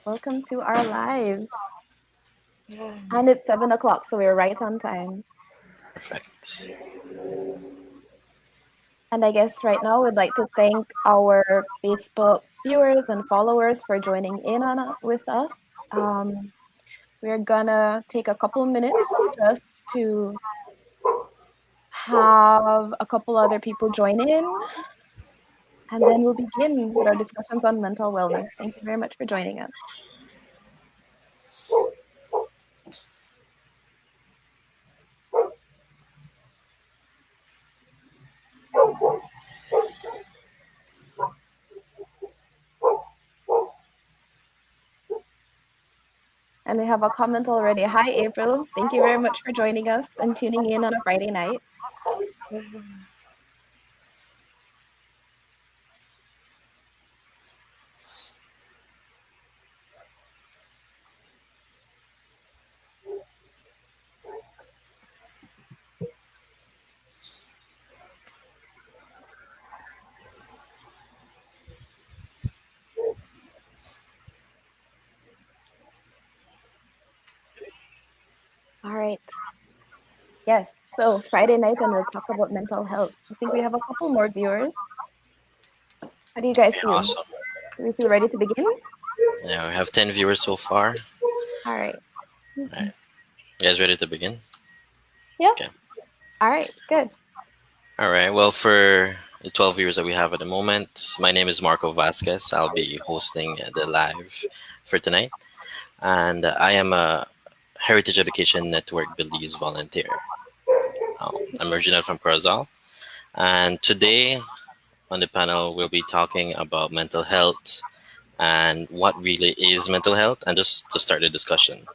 Welcome to our live. And it's 7 o'clock, so we're right on time. Perfect. And I guess right now we'd like to thank our Facebook viewers and followers for joining in on with us. We're gonna take a couple minutes just to have a couple other people join in, and then we'll begin with our discussions on mental wellness. Thank you very much for joining us. And we have a comment already. Hi, April. Thank you very much for joining us and tuning in on a Friday night. All right. Yes. So Friday night, and we'll talk about mental health. I think we have a couple more viewers. How do you guys feel? Awesome. Do we feel ready to begin? Yeah, we have 10 viewers so far. All right. All right. You guys ready to begin? Yeah. Okay. All right. Good. All right. Well, for the 12 viewers that we have at the moment, my name is Marco Vasquez. I'll be hosting the live for tonight. And I am a Heritage Education Network Belize volunteer. I'm original from Roselle. And today on the panel, we'll be talking about mental health and what really is mental health, and just to start the discussion.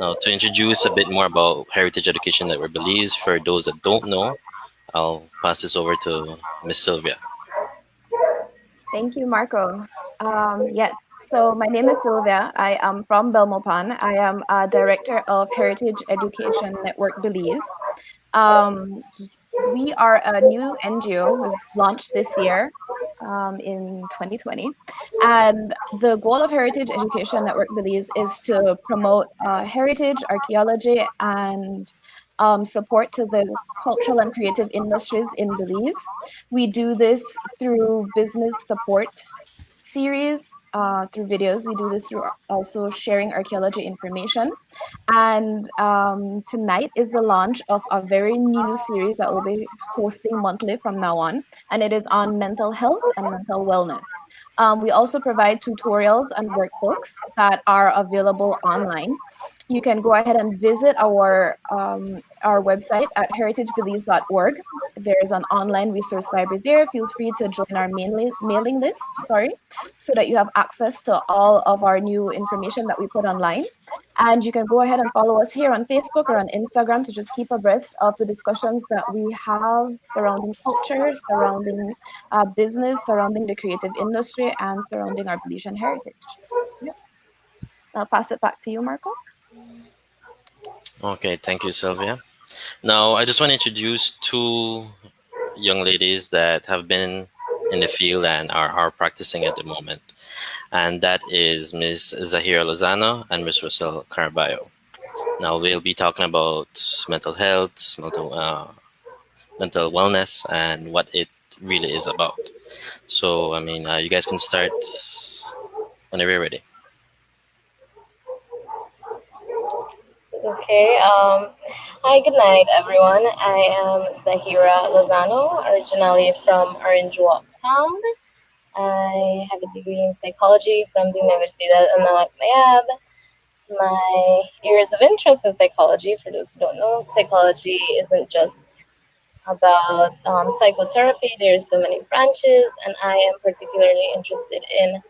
Now, to introduce a bit more about Heritage Education Network Belize, for those that don't know, I'll pass this over to Miss Sylvia. Thank you, Marco. Yes. So my name is Sylvia. I am from Belmopan. I am a director of Heritage Education Network Belize. We are a new NGO. We've launched this year in 2020. And the goal of Heritage Education Network Belize is to promote heritage, archaeology, and support to the cultural and creative industries in Belize. We do this through business support series, through videos. We do this through also sharing archaeology information. And tonight is the launch of a very new series that we'll be hosting monthly from now on, and it is on mental health and mental wellness. We also provide tutorials and workbooks that are available online. You can go ahead and visit our website at heritagebelize.org. There is an online resource library there. Feel free to join our mailing list, so that you have access to all of our new information that we put online. And you can go ahead and follow us here on Facebook or on Instagram to just keep abreast of the discussions that we have surrounding culture, surrounding business, surrounding the creative industry, and surrounding our Belizean heritage. Yep. I'll pass it back to you, Marco. Okay, thank you, Sylvia. Now, I just want to introduce two young ladies that have been in the field and are practicing at the moment. And that is Miss Zajira Lozano and Miss Roselle Carballo. Now, we'll be talking about mental health, mental wellness, and what it really is about. So, you guys can start whenever you're ready. Okay. Hi, good night, everyone. I am Zahira Lozano, originally from Orange Walk Town. I have a degree in psychology from the Universidad Anáhuac Mayab. My areas of interest in psychology, for those who don't know, psychology isn't just about psychotherapy. There's so many branches, and I am particularly interested in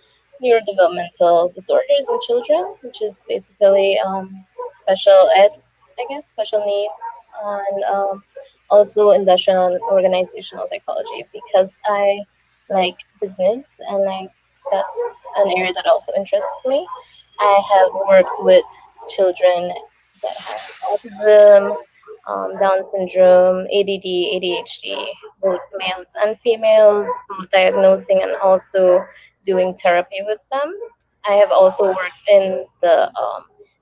neurodevelopmental disorders in children, which is basically special ed, I guess, special needs, and also industrial and organizational psychology, because I like business and that's an area that also interests me. I have worked with children that have autism, Down syndrome, ADD, ADHD, both males and females, both diagnosing and also doing therapy with them. I have also worked in the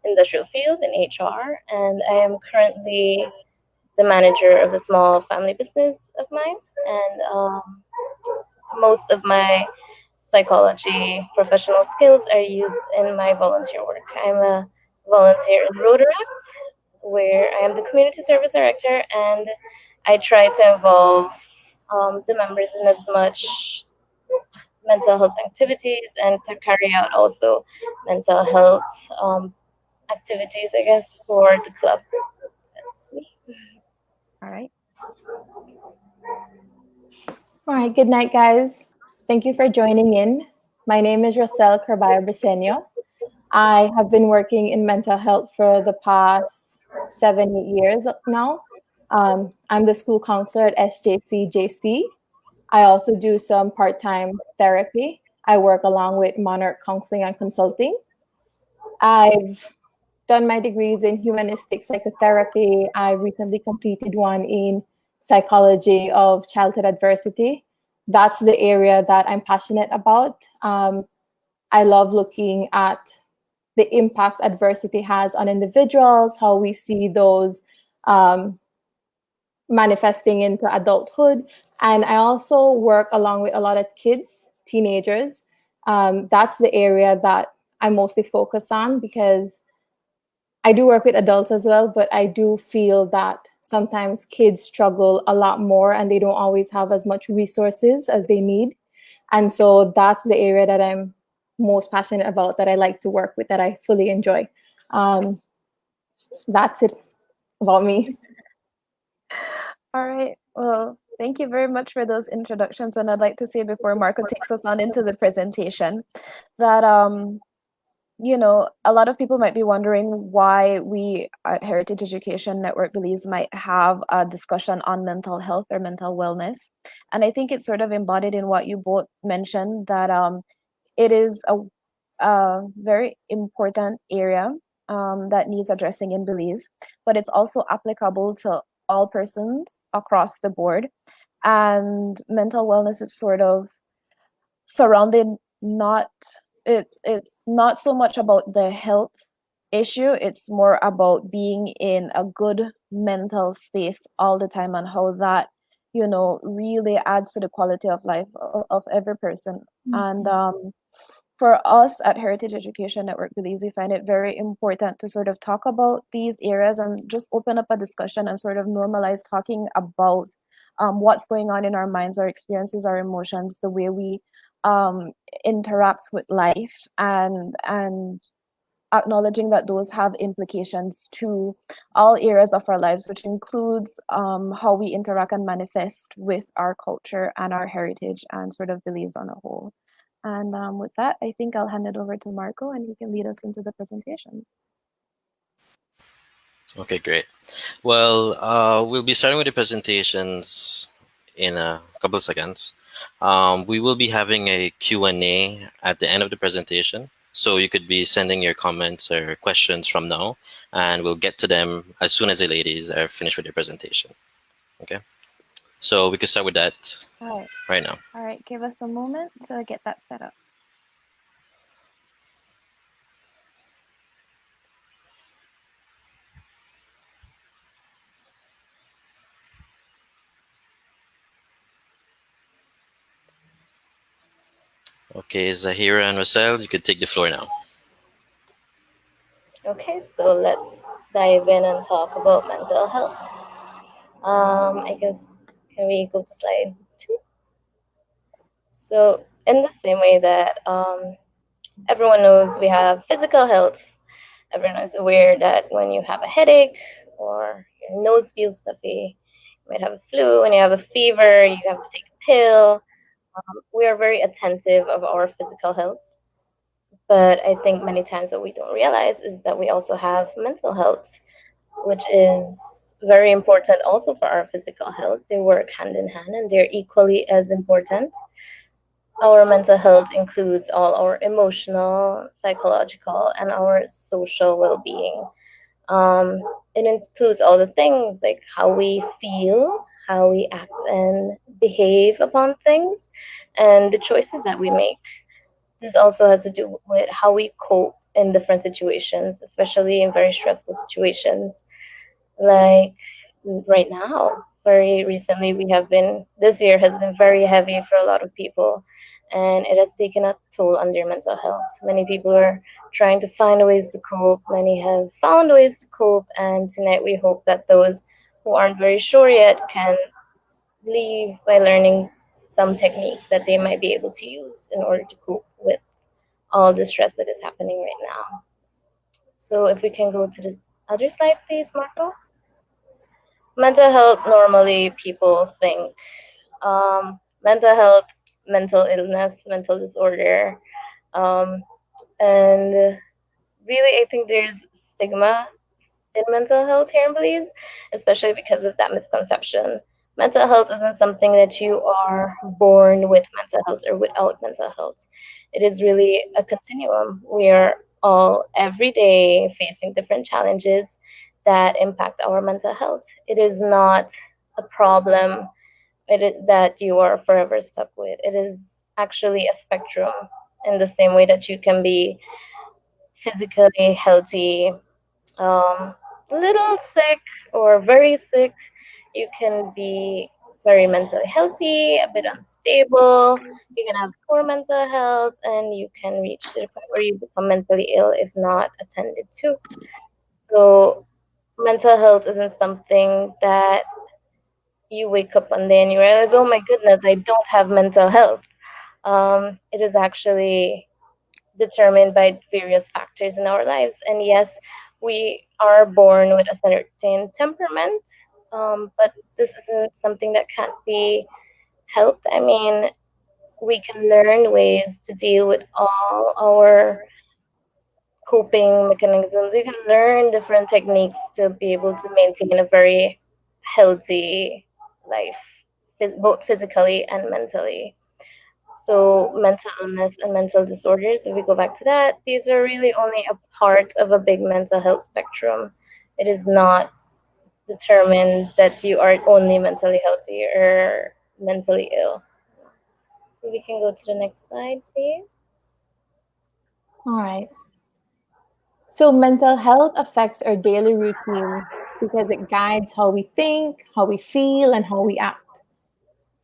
industrial field in HR, and I am currently the manager of a small family business of mine. And most of my psychology professional skills are used in my volunteer work. I'm a volunteer in Rotaract, where I am the community service director, and I try to involve the members in as much mental health activities and to carry out also mental health activities, I guess, for the club. That's me. All right. All right, good night, guys. Thank you for joining in. My name is Roselle Carballo Briceño. I have been working in mental health for the past 7 years now. I'm the school counselor at SJCJC. I also do some part-time therapy. I work along with Monarch Counseling and Consulting. I've done my degrees in humanistic psychotherapy. I recently completed one in psychology of childhood adversity. That's the area that I'm passionate about. I love looking at the impacts adversity has on individuals, how we see those manifesting into adulthood. And I also work along with a lot of kids, teenagers. That's the area that I mostly focus on because I do work with adults as well, but I do feel that sometimes kids struggle a lot more and they don't always have as much resources as they need. And so that's the area that I'm most passionate about, that I like to work with, that I fully enjoy. That's it about me. All right. Well, thank you very much for those introductions. And I'd like to say before Marco takes us on into the presentation that a lot of people might be wondering why we at Heritage Education Network Belize might have a discussion on mental health or mental wellness. And I think it's sort of embodied in what you both mentioned, that it is a very important area that needs addressing in Belize, but it's also applicable to all persons across the board. And mental wellness is sort of surrounded, not it's not so much about the health issue, it's more about being in a good mental space all the time, and how that really adds to the quality of life of every person. And for us at Heritage Education Network Belize, we find it very important to sort of talk about these areas and just open up a discussion and sort of normalize talking about what's going on in our minds, our experiences, our emotions, the way we interact with life, and acknowledging that those have implications to all areas of our lives, which includes how we interact and manifest with our culture and our heritage and sort of Belize on a whole. And with that, I think I'll hand it over to Marco and he can lead us into the presentation. Okay, great. Well, we'll be starting with the presentations in a couple of seconds. We will be having a Q&A at the end of the presentation. So you could be sending your comments or questions from now, and we'll get to them as soon as the ladies are finished with their presentation. Okay? So we could start with that right now. All right, give us a moment to get that set up. Okay, Zahira and Roselle, you could take the floor now. Okay, so let's dive in and talk about mental health. I guess, can we go to slide 2? So, in the same way that everyone knows we have physical health, everyone is aware that when you have a headache or your nose feels stuffy, you might have a flu, when you have a fever, you have to take a pill. We are very attentive of our physical health. But I think many times what we don't realize is that we also have mental health, which is very important also for our physical health. They work hand in hand and they're equally as important. Our mental health includes all our emotional, psychological, and our social well being. Um, it includes all the things like how we feel, how we act and behave upon things, and the choices that we make. this also has to do with how we cope in different situations, especially in very stressful situations. Like right now, very recently, this year has been very heavy for a lot of people, and it has taken a toll on their mental health. Many people are trying to find ways to cope, many have found ways to cope, and tonight we hope that those who aren't very sure yet can leave by learning some techniques that they might be able to use in order to cope with all the stress that is happening right now. So if we can go to the other slide, please, Marco. Mental health, normally people think mental health, mental illness, mental disorder, um, and really I think there's stigma in mental health here in Belize, especially because of that misconception. Mental health isn't something that you are born with mental health or without mental health. It is really a continuum. We are all every day facing different challenges that impact our mental health. It is not a problem that you are forever stuck with. It is actually a spectrum in the same way that you can be physically healthy, little sick or very sick. You can be very mentally healthy, a bit unstable. You can have poor mental health, and you can reach to the point where you become mentally ill if not attended to. So, mental health isn't something that you wake up one day and you realize, oh my goodness, I don't have mental health. It is actually determined by various factors in our lives. And yes, we are born with a certain temperament, but this isn't something that can't be helped. I mean, we can learn ways to deal with all our coping mechanisms. You can learn different techniques to be able to maintain a very healthy life, both physically and mentally. So, mental illness and mental disorders, if we go back to that, these are really only a part of a big mental health spectrum. It is not determined that you are only mentally healthy or mentally ill. So, we can go to the next slide, please. All right. So mental health affects our daily routine because it guides how we think, how we feel, and how we act.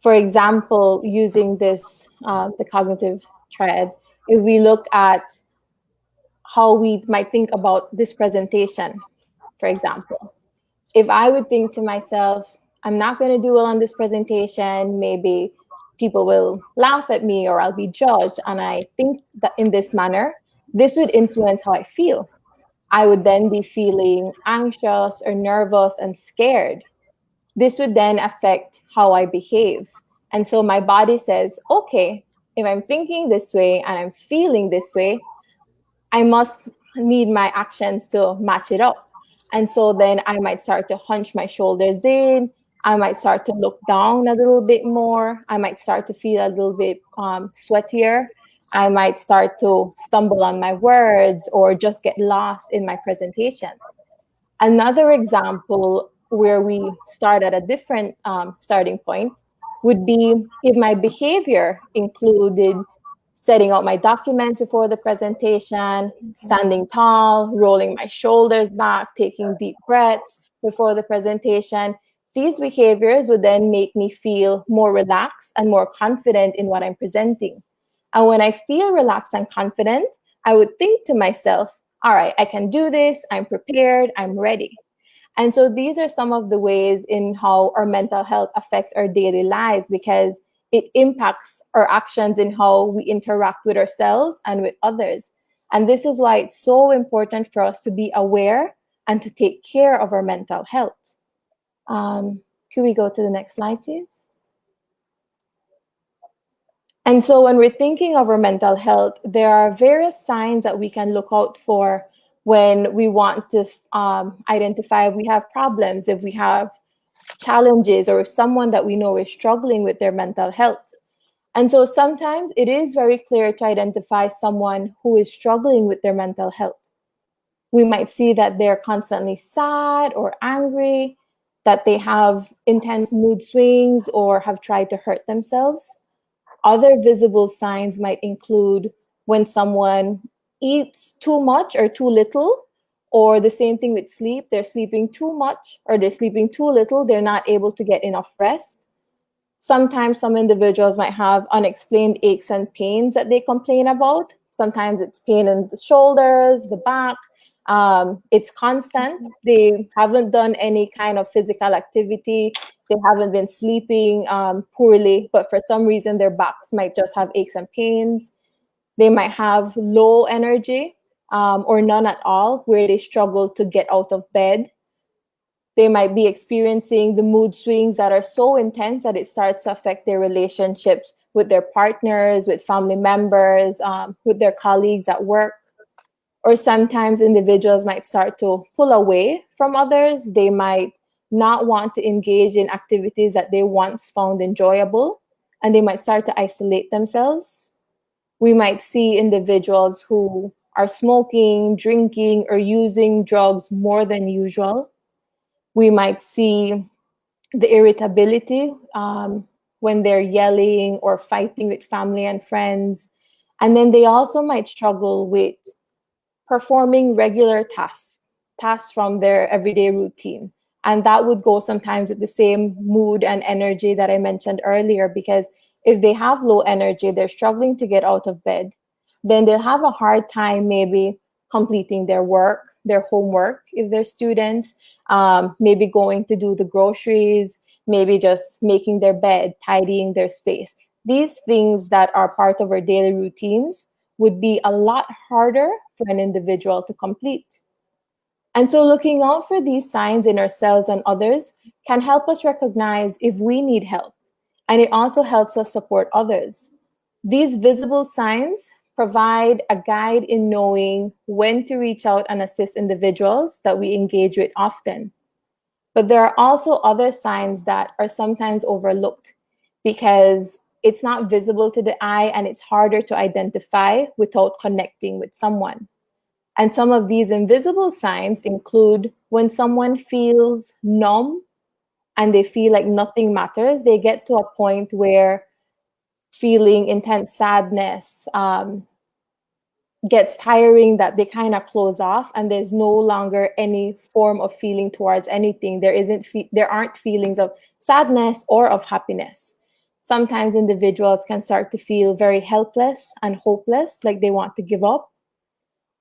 For example, using this, the cognitive triad, if we look at how we might think about this presentation, for example, if I would think to myself, I'm not going to do well on this presentation, maybe people will laugh at me or I'll be judged, and I think that in this manner, this would influence how I feel. I would then be feeling anxious or nervous and scared. This would then affect how I behave. And so my body says, okay, if I'm thinking this way and I'm feeling this way, I must need my actions to match it up. And so then I might start to hunch my shoulders in. I might start to look down a little bit more. I might start to feel a little bit sweatier. I might start to stumble on my words or just get lost in my presentation. Another example where we start at a different starting point would be if my behavior included setting out my documents before the presentation, standing tall, rolling my shoulders back, taking deep breaths before the presentation. These behaviors would then make me feel more relaxed and more confident in what I'm presenting. And when I feel relaxed and confident, I would think to myself, all right, I can do this, I'm prepared, I'm ready. And so these are some of the ways in how our mental health affects our daily lives because it impacts our actions in how we interact with ourselves and with others. And this is why it's so important for us to be aware and to take care of our mental health. Could we go to the next slide, please? And so when we're thinking of our mental health, there are various signs that we can look out for when we want to identify if we have problems, if we have challenges, or if someone that we know is struggling with their mental health. And so sometimes it is very clear to identify someone who is struggling with their mental health. We might see that they're constantly sad or angry, that they have intense mood swings or have tried to hurt themselves. Other visible signs might include when someone eats too much or too little, or the same thing with sleep, they're sleeping too much or they're sleeping too little, they're not able to get enough rest. Sometimes some individuals might have unexplained aches and pains that they complain about. Sometimes it's pain in the shoulders, the back. It's constant. They haven't done any kind of physical activity. They haven't been sleeping poorly, but for some reason their backs might just have aches and pains. They might have low energy or none at all, where they struggle to get out of bed. They might be experiencing the mood swings that are so intense that it starts to affect their relationships with their partners, with family members, with their colleagues at work. Or sometimes individuals might start to pull away from others. They might not want to engage in activities that they once found enjoyable, and they might start to isolate themselves. We might see individuals who are smoking, drinking, or using drugs more than usual. We might see the irritability when they're yelling or fighting with family and friends. And then they also might struggle with performing regular tasks from their everyday routine. And that would go sometimes with the same mood and energy that I mentioned earlier, because if they have low energy, they're struggling to get out of bed, then they'll have a hard time maybe completing their work, their homework, if they're students, maybe going to do the groceries, maybe just making their bed, tidying their space. These things that are part of our daily routines would be a lot harder for an individual to complete. And so, looking out for these signs in ourselves and others can help us recognize if we need help. And it also helps us support others. These visible signs provide a guide in knowing when to reach out and assist individuals that we engage with often. But there are also other signs that are sometimes overlooked because it's not visible to the eye and it's harder to identify without connecting with someone. And some of these invisible signs include when someone feels numb and they feel like nothing matters. They get to a point where feeling intense sadness gets tiring, that they kind of close off and there's no longer any form of feeling towards anything. There aren't feelings of sadness or of happiness. Sometimes individuals can start to feel very helpless and hopeless, like they want to give up,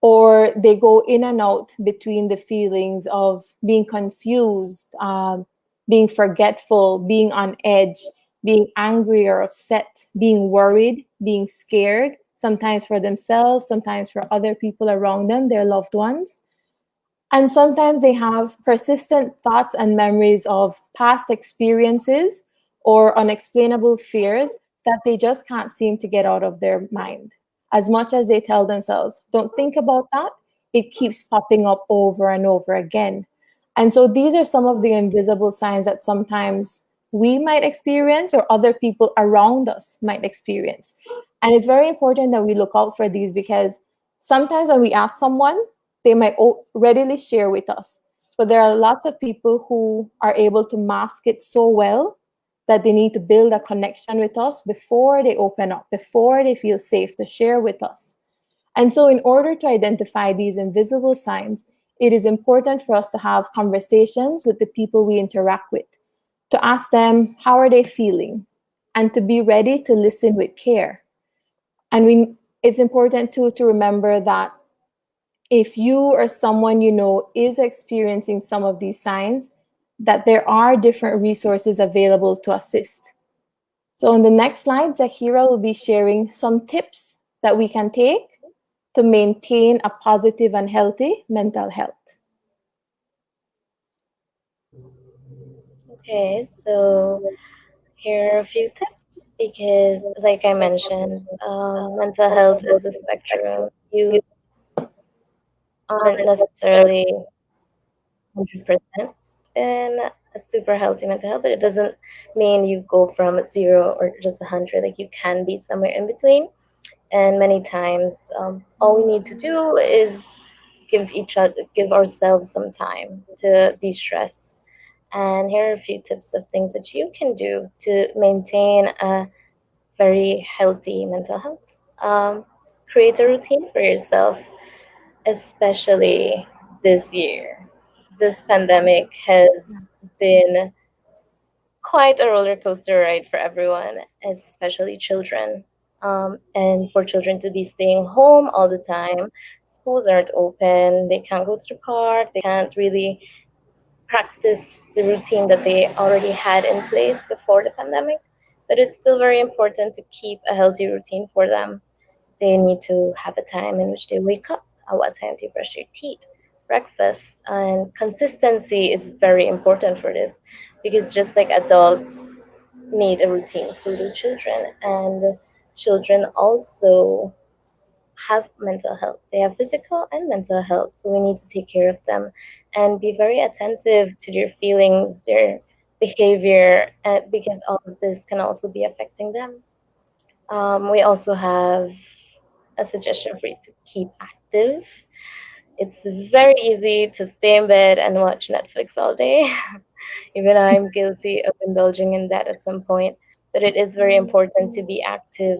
or they go in and out between the feelings of being confused, being forgetful, being on edge, being angry or upset, being worried, being scared, sometimes for themselves, sometimes for other people around them, their loved ones. And sometimes they have persistent thoughts and memories of past experiences or unexplainable fears that they just can't seem to get out of their mind. As much as they tell themselves, don't think about that, it keeps popping up over and over again. And so these are some of the invisible signs that sometimes we might experience or other people around us might experience. And it's very important that we look out for these, because sometimes when we ask someone, they might readily share with us. But there are lots of people who are able to mask it so well that they need to build a connection with us before they open up, before they feel safe to share with us. And so, in order to identify these invisible signs, it is important for us to have conversations with the people we interact with, to ask them, how are they feeling? And to be ready to listen with care. And it's important too to remember that if you or someone you know is experiencing some of these signs, that there are different resources available to assist. So on the next slide, Zajira will be sharing some tips that we can take to maintain a positive and healthy mental health. Okay, so here are a few tips because, like I mentioned, mental health is a spectrum. You aren't necessarily 100% in a super healthy mental health, but it doesn't mean you go from 0 or just 100. Like, you can be somewhere in between. And many times, all we need to do is give ourselves some time to de-stress. And here are a few tips of things that you can do to maintain a very healthy mental health. create a routine for yourself, especially this year. This pandemic has been quite a roller coaster ride for everyone, especially children. And for children to be staying home all the time, schools aren't open, they can't go to the park, they can't really practice the routine that they already had in place before the pandemic. But it's still very important to keep a healthy routine for them. They need to have a time in which they wake up, at what time they brush their teeth, breakfast, and consistency is very important for this because just like adults need a routine, so do children. And children also have mental health. They have physical and mental health, so we need to take care of them and be very attentive to their feelings, their behavior, because all of this can also be affecting them. We also have a suggestion for you to keep active. It's very easy to stay in bed and watch Netflix all day. Even I'm guilty of indulging in that at some point. But it is very important to be active,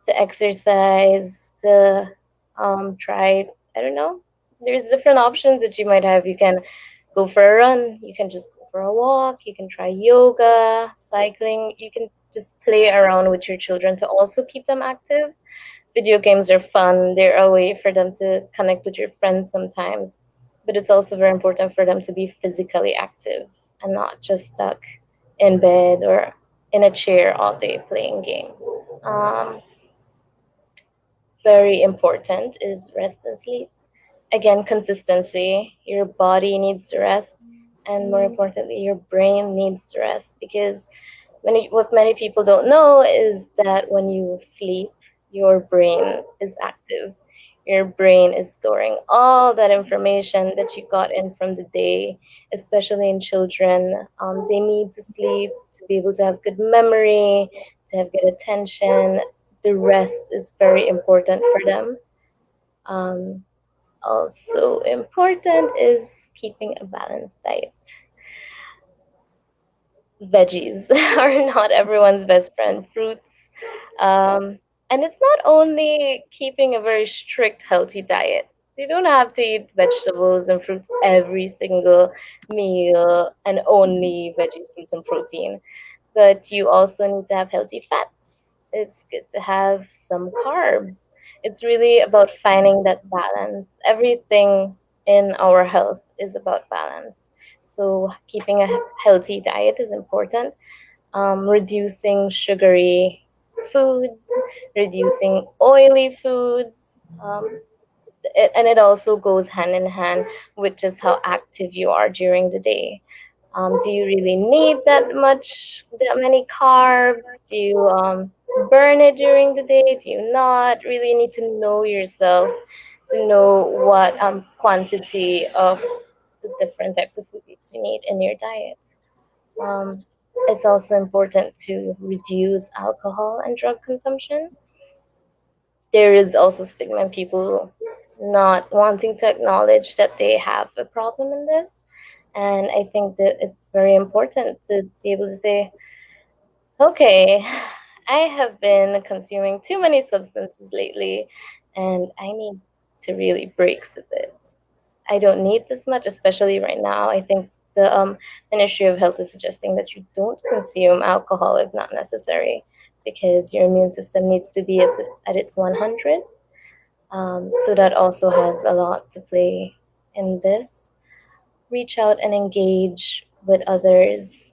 to exercise, to try, I don't know, there's different options that you might have. You can go for a run, you can just go for a walk, you can try yoga, cycling, you can just play around with your children to also keep them active. Video games are fun, they're a way for them to connect with your friends sometimes, but it's also very important for them to be physically active and not just stuck in bed or in a chair all day playing games. Very important is rest and sleep. Again, consistency. Your body needs to rest, and more importantly, your brain needs to rest because what many people don't know is that when you sleep, your brain is active. Your brain is storing all that information that you got in from the day, especially in children. They need to sleep to be able to have good memory, to have good attention. The rest is very important for them. Um, Also important is keeping a balanced diet. Veggies are not everyone's best friend. Fruits. And it's not only keeping a very strict, healthy diet. You don't have to eat vegetables and fruits every single meal and only veggies, fruits, and protein. But you also need to have healthy fats. It's good to have some carbs. It's really about finding that balance. Everything in our health is about balance. So keeping a healthy diet is important. Reducing sugary foods, reducing oily foods, and it also goes hand in hand with just how active you are during the day. Do you really need that many carbs? Do you burn it during the day? Do you not? Really need to know yourself to know what quantity of the different types of foods you need in your diet. Um, it's also important to reduce alcohol and drug consumption. There is also stigma in people not wanting to acknowledge that they have a problem in this. And I think that it's very important to be able to say, okay, I have been consuming too many substances lately, and I need to really break with it. I don't need this much, especially right now. I think the Ministry of Health is suggesting that you don't consume alcohol if not necessary, because your immune system needs to be at its 100. So that also has a lot to play in this. Reach out and engage with others.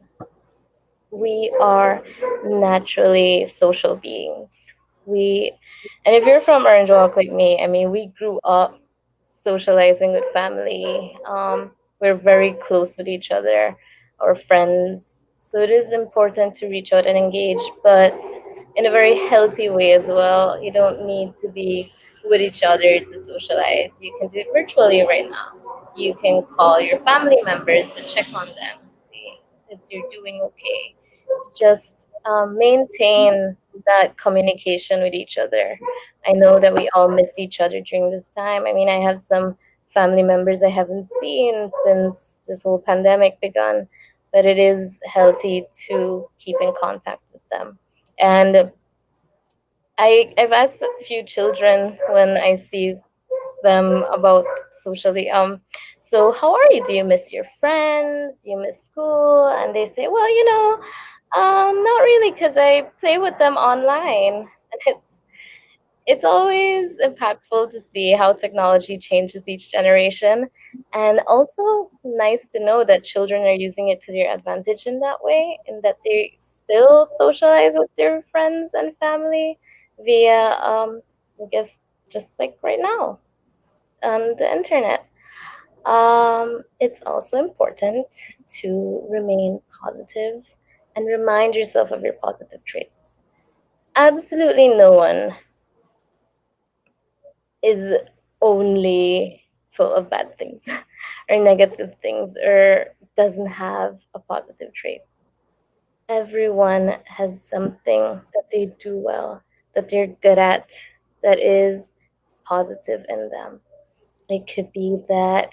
We are naturally social beings. And if you're from Orange Walk like me, I mean, we grew up socializing with family. We're very close with each other, our friends. So it is important to reach out and engage, but in a very healthy way as well. You don't need to be with each other to socialize. You can do it virtually right now. You can call your family members to check on them, see if they're doing okay. Just maintain that communication with each other. I know that we all miss each other during this time. I mean, I have some family members I haven't seen since this whole pandemic begun, but it is healthy to keep in contact with them. And I've asked a few children when I see them about socially, so how are you? Do you miss your friends? You miss school? And they say, well, not really, because I play with them online. And it's always impactful to see how technology changes each generation, and also nice to know that children are using it to their advantage in that way, and that they still socialize with their friends and family via, I guess, just like right now on the internet. It's also important to remain positive and remind yourself of your positive traits. Absolutely no one is only full of bad things or negative things or doesn't have a positive trait. Everyone has something that they do well, that they're good at, that is positive in them. It could be that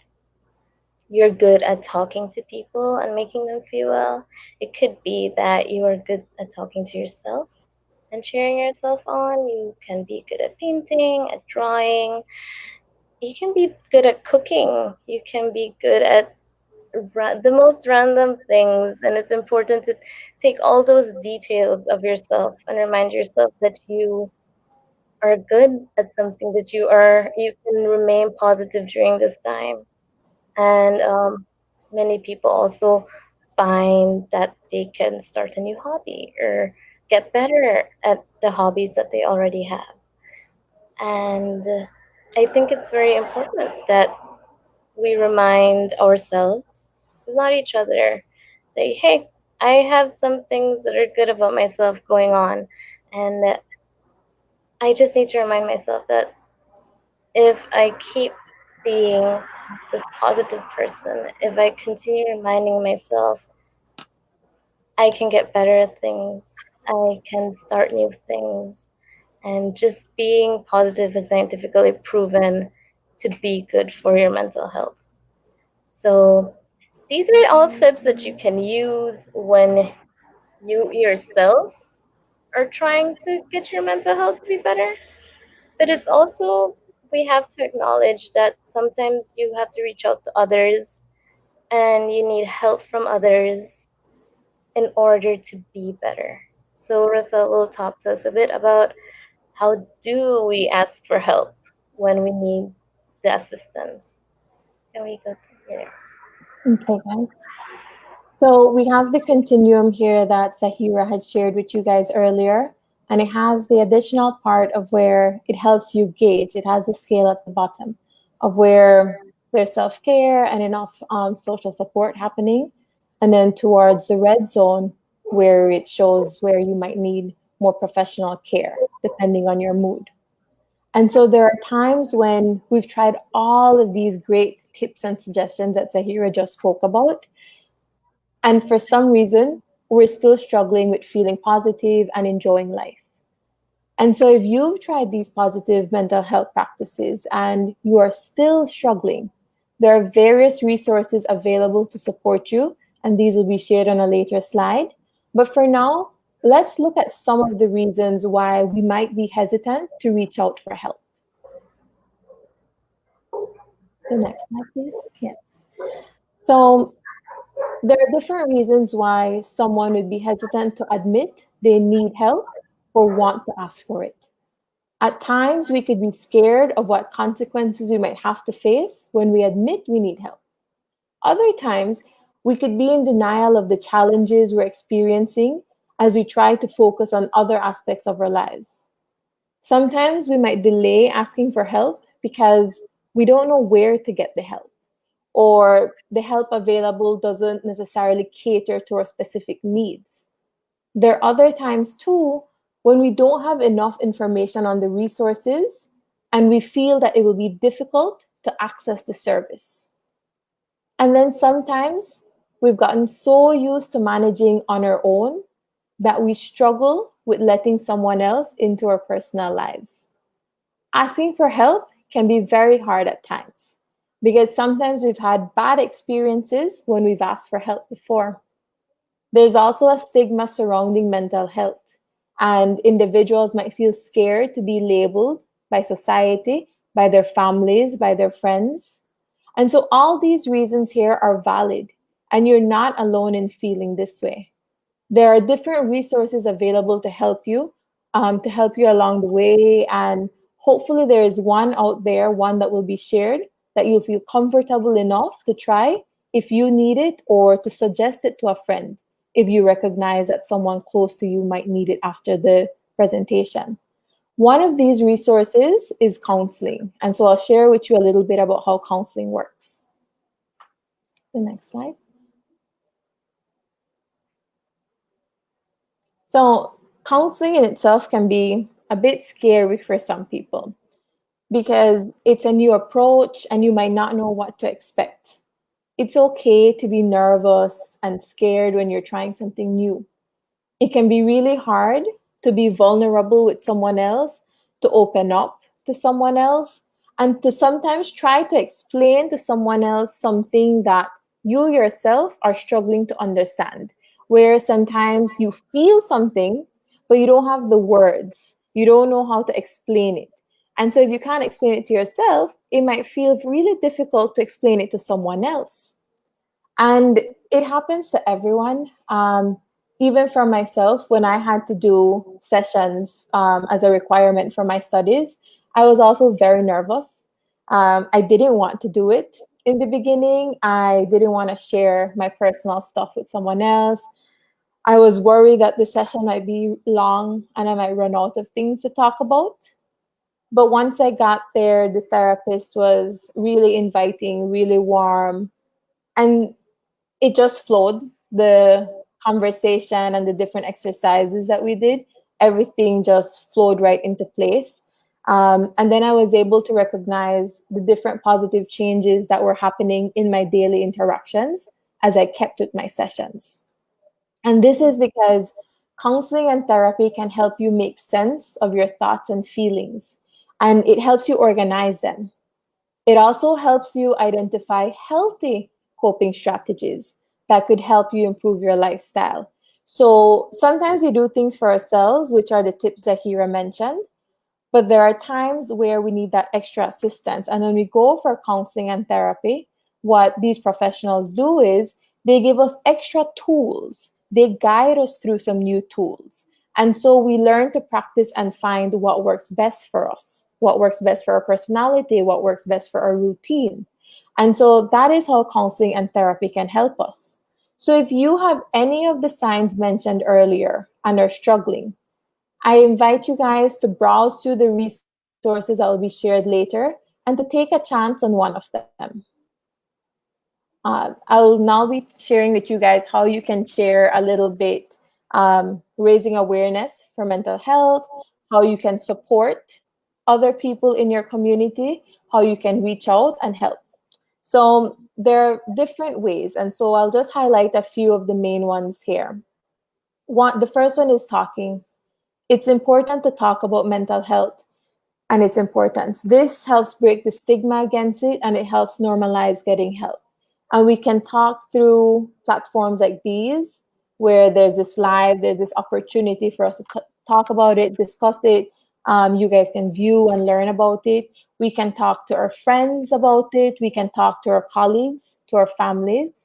you're good at talking to people and making them feel well. It could be that you are good at talking to yourself and cheering yourself on. You can be good at painting, at drawing. You can be good at cooking. You can be good at the most random things. And it's important to take all those details of yourself and remind yourself that you are good at something, that you can remain positive during this time. And many people also find that they can start a new hobby or get better at the hobbies that they already have. And I think it's very important that we remind ourselves, not each other, that, hey, I have some things that are good about myself going on. And that I just need to remind myself that if I keep being this positive person, if I continue reminding myself, I can get better at things, I can start new things, and just being positive is scientifically proven to be good for your mental health. So these are all tips that you can use when you yourself are trying to get your mental health to be better. But it's also, we have to acknowledge that sometimes you have to reach out to others and you need help from others in order to be better. So Roselle will talk to us a bit about how do we ask for help when we need the assistance. Can we go to here? Okay, guys. So we have the continuum here that Zahira had shared with you guys earlier, and it has the additional part of where it helps you gauge. It has the scale at the bottom of where there's self-care and enough social support happening, and then towards the red zone where it shows where you might need more professional care depending on your mood. And so there are times when we've tried all of these great tips and suggestions that Zahira just spoke about, and for some reason, we're still struggling with feeling positive and enjoying life. And so, if you've tried these positive mental health practices and you are still struggling, there are various resources available to support you, and these will be shared on a later slide. But for now, let's look at some of the reasons why we might be hesitant to reach out for help. The next slide, please. Yes. So, there are different reasons why someone would be hesitant to admit they need help or want to ask for it. At times, we could be scared of what consequences we might have to face when we admit we need help. Other times, we could be in denial of the challenges we're experiencing as we try to focus on other aspects of our lives. Sometimes we might delay asking for help because we don't know where to get the help, or the help available doesn't necessarily cater to our specific needs. There are other times too when we don't have enough information on the resources and we feel that it will be difficult to access the service. And then sometimes we've gotten so used to managing on our own that we struggle with letting someone else into our personal lives. Asking for help can be very hard at times because sometimes we've had bad experiences when we've asked for help before. There's also a stigma surrounding mental health, and individuals might feel scared to be labeled by society, by their families, by their friends. And so all these reasons here are valid, and you're not alone in feeling this way. There are different resources available to help you along the way. And hopefully there is one out there, one that will be shared, that you'll feel comfortable enough to try if you need it, or to suggest it to a friend if you recognize that someone close to you might need it after the presentation. One of these resources is counseling. And so I'll share with you a little bit about how counseling works. The next slide. So counseling in itself can be a bit scary for some people because it's a new approach and you might not know what to expect. It's okay to be nervous and scared when you're trying something new. It can be really hard to be vulnerable with someone else, to open up to someone else, and to sometimes try to explain to someone else something that you yourself are struggling to understand, where sometimes you feel something, but you don't have the words. You don't know how to explain it. And so if you can't explain it to yourself, it might feel really difficult to explain it to someone else. And it happens to everyone. Even for myself, when I had to do sessions as a requirement for my studies, I was also very nervous. I didn't want to do it in the beginning. I didn't want to share my personal stuff with someone else. I was worried that the session might be long and I might run out of things to talk about. But once I got there, the therapist was really inviting, really warm, and it just flowed. The conversation and the different exercises that we did, everything just flowed right into place. And then I was able to recognize the different positive changes that were happening in my daily interactions as I kept with my sessions. And this is because counseling and therapy can help you make sense of your thoughts and feelings, and it helps you organize them. It also helps you identify healthy coping strategies that could help you improve your lifestyle. So sometimes we do things for ourselves, which are the tips that Zahira mentioned, but there are times where we need that extra assistance. And when we go for counseling and therapy, what these professionals do is they give us extra tools. They guide us through some new tools. And so we learn to practice and find what works best for us, what works best for our personality, what works best for our routine. And so that is how counseling and therapy can help us. So if you have any of the signs mentioned earlier and are struggling, I invite you guys to browse through the resources that will be shared later and to take a chance on one of them. I'll now be sharing with you guys how you can share a little bit, raising awareness for mental health, how you can support other people in your community, how you can reach out and help. So there are different ways, and so I'll just highlight a few of the main ones here. The first one is talking. It's important to talk about mental health and its importance. This helps break the stigma against it, and it helps normalize getting help. And we can talk through platforms like these, where there's this opportunity for us to talk about it, discuss it. You guys can view and learn about it. We can talk to our friends about it. We can talk to our colleagues, to our families.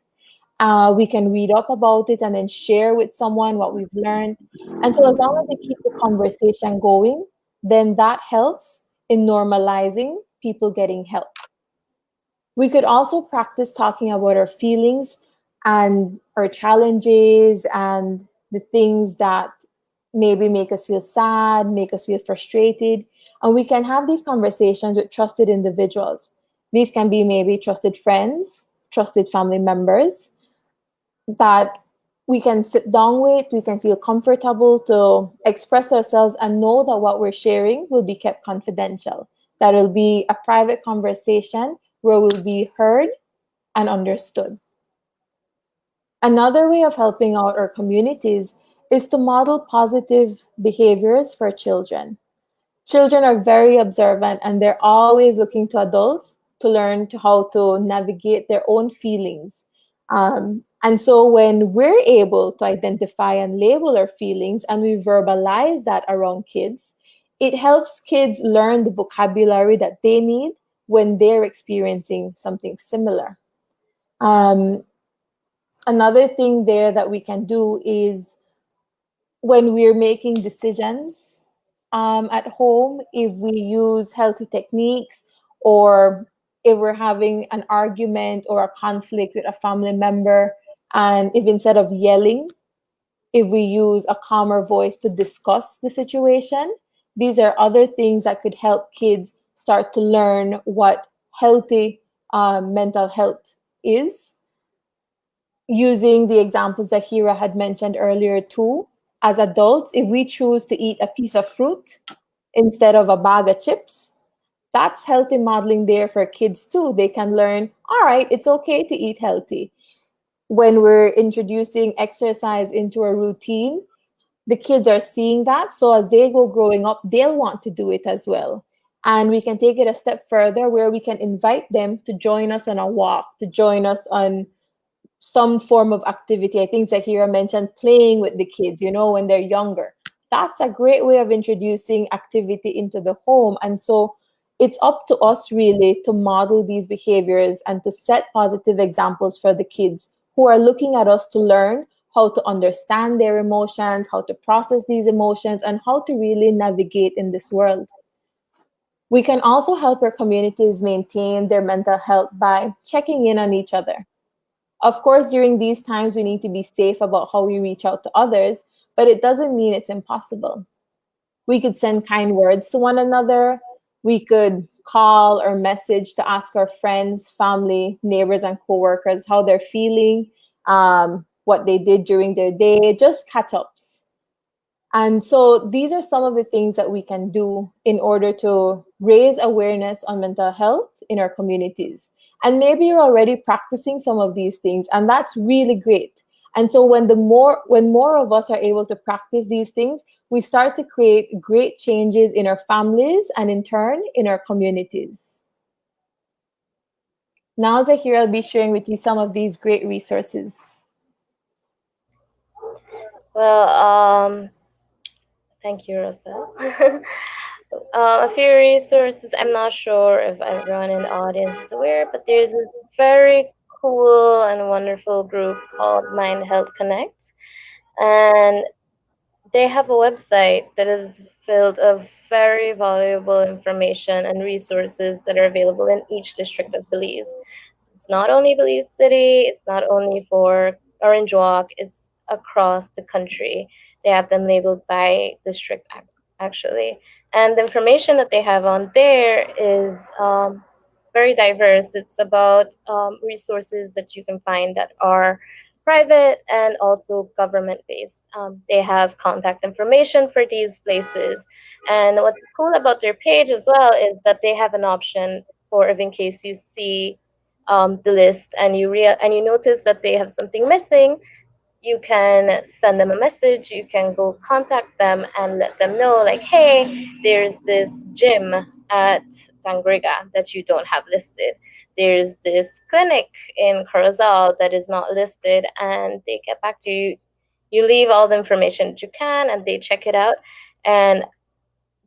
We can read up about it and then share with someone what we've learned. And so as long as we keep the conversation going, then that helps in normalizing people getting help. We could also practice talking about our feelings and our challenges and the things that maybe make us feel sad, make us feel frustrated. And we can have these conversations with trusted individuals. These can be maybe trusted friends, trusted family members that we can sit down with, we can feel comfortable to express ourselves and know that what we're sharing will be kept confidential. That will be a private conversation where we'll be heard and understood. Another way of helping out our communities is to model positive behaviors for children. Children are very observant and they're always looking to adults to learn how to navigate their own feelings. And so when we're able to identify and label our feelings and we verbalize that around kids, it helps kids learn the vocabulary that they need when they're experiencing something similar. Another thing there that we can do is when we're making decisions at home, if we use healthy techniques, or if we're having an argument or a conflict with a family member, and if instead of yelling, if we use a calmer voice to discuss the situation, these are other things that could help kids start to learn what healthy mental health is. Using the examples that Hira had mentioned earlier too, as adults, if we choose to eat a piece of fruit instead of a bag of chips, that's healthy modeling there for kids too. They can learn, all right, it's okay to eat healthy. When we're introducing exercise into a routine, the kids are seeing that. So as they go growing up, they'll want to do it as well. And we can take it a step further where we can invite them to join us on a walk, to join us on some form of activity. I think Zahira mentioned playing with the kids, when they're younger. That's a great way of introducing activity into the home. And so it's up to us really to model these behaviors and to set positive examples for the kids who are looking at us to learn how to understand their emotions, how to process these emotions, and how to really navigate in this world. We can also help our communities maintain their mental health by checking in on each other. Of course, during these times, we need to be safe about how we reach out to others, but it doesn't mean it's impossible. We could send kind words to one another. We could call or message to ask our friends, family, neighbors, and coworkers how they're feeling, what they did during their day, just catch ups. And so these are some of the things that we can do in order to raise awareness on mental health in our communities. And maybe you're already practicing some of these things, and that's really great. And so when more of us are able to practice these things, we start to create great changes in our families and in turn in our communities. Now, Zahira, I'll be sharing with you some of these great resources. Well, thank you, Roselle. A few resources. I'm not sure if everyone in the audience is aware, but there's a very cool and wonderful group called Mind Health Connect, and they have a website that is filled of very valuable information and resources that are available in each district of Belize. It's not only Belize City, it's not only for Orange Walk, it's across the country. They have them labeled by district, actually. And the information that they have on there is very diverse. It's about resources that you can find that are private and also government based. They have contact information for these places. And what's cool about their page as well is that they have an option for if in case you see the list and and you notice that they have something missing, you can send them a message, you can go contact them and let them know, like, hey, there's this gym at Tangriga that you don't have listed. There's this clinic in Corozal that is not listed, and they get back to you. You leave all the information that you can, and they check it out. And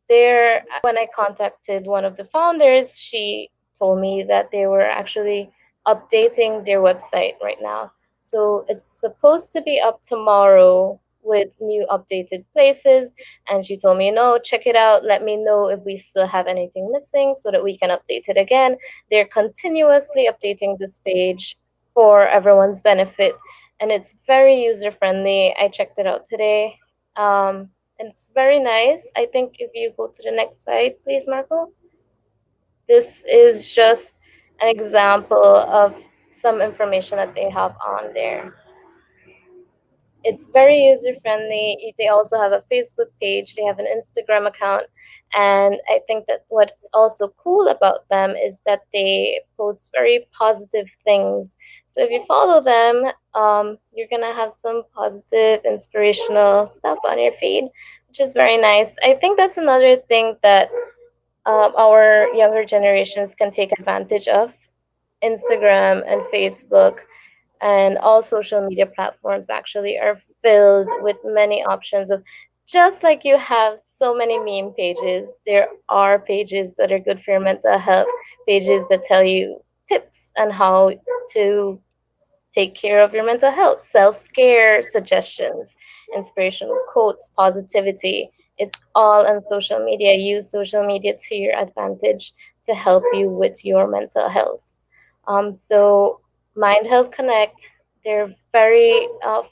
there, when I contacted one of the founders, she told me that they were actually updating their website right now. So it's supposed to be up tomorrow with new updated places. And she told me, no, check it out. Let me know if we still have anything missing so that we can update it again. They're continuously updating this page for everyone's benefit. And it's very user friendly. I checked it out today. And it's very nice. I think if you go to the next slide, please, Marco. This is just an example of some information that they have on there. It's very user friendly. They also have a Facebook page, they have an Instagram account, and I think that what's also cool about them is that they post very positive things. So if you follow them, you're gonna have some positive, inspirational stuff on your feed, which is very nice. I think that's another thing that our younger generations can take advantage of. Instagram and Facebook And all social media platforms actually are filled with many options of, just like you have so many meme pages, there are pages that are good for your mental health, pages that tell you tips on how to take care of your mental health, self-care suggestions, inspirational quotes, positivity. It's all on social media. Use social media to your advantage to help you with your mental health. So Mind Health Connect, they're very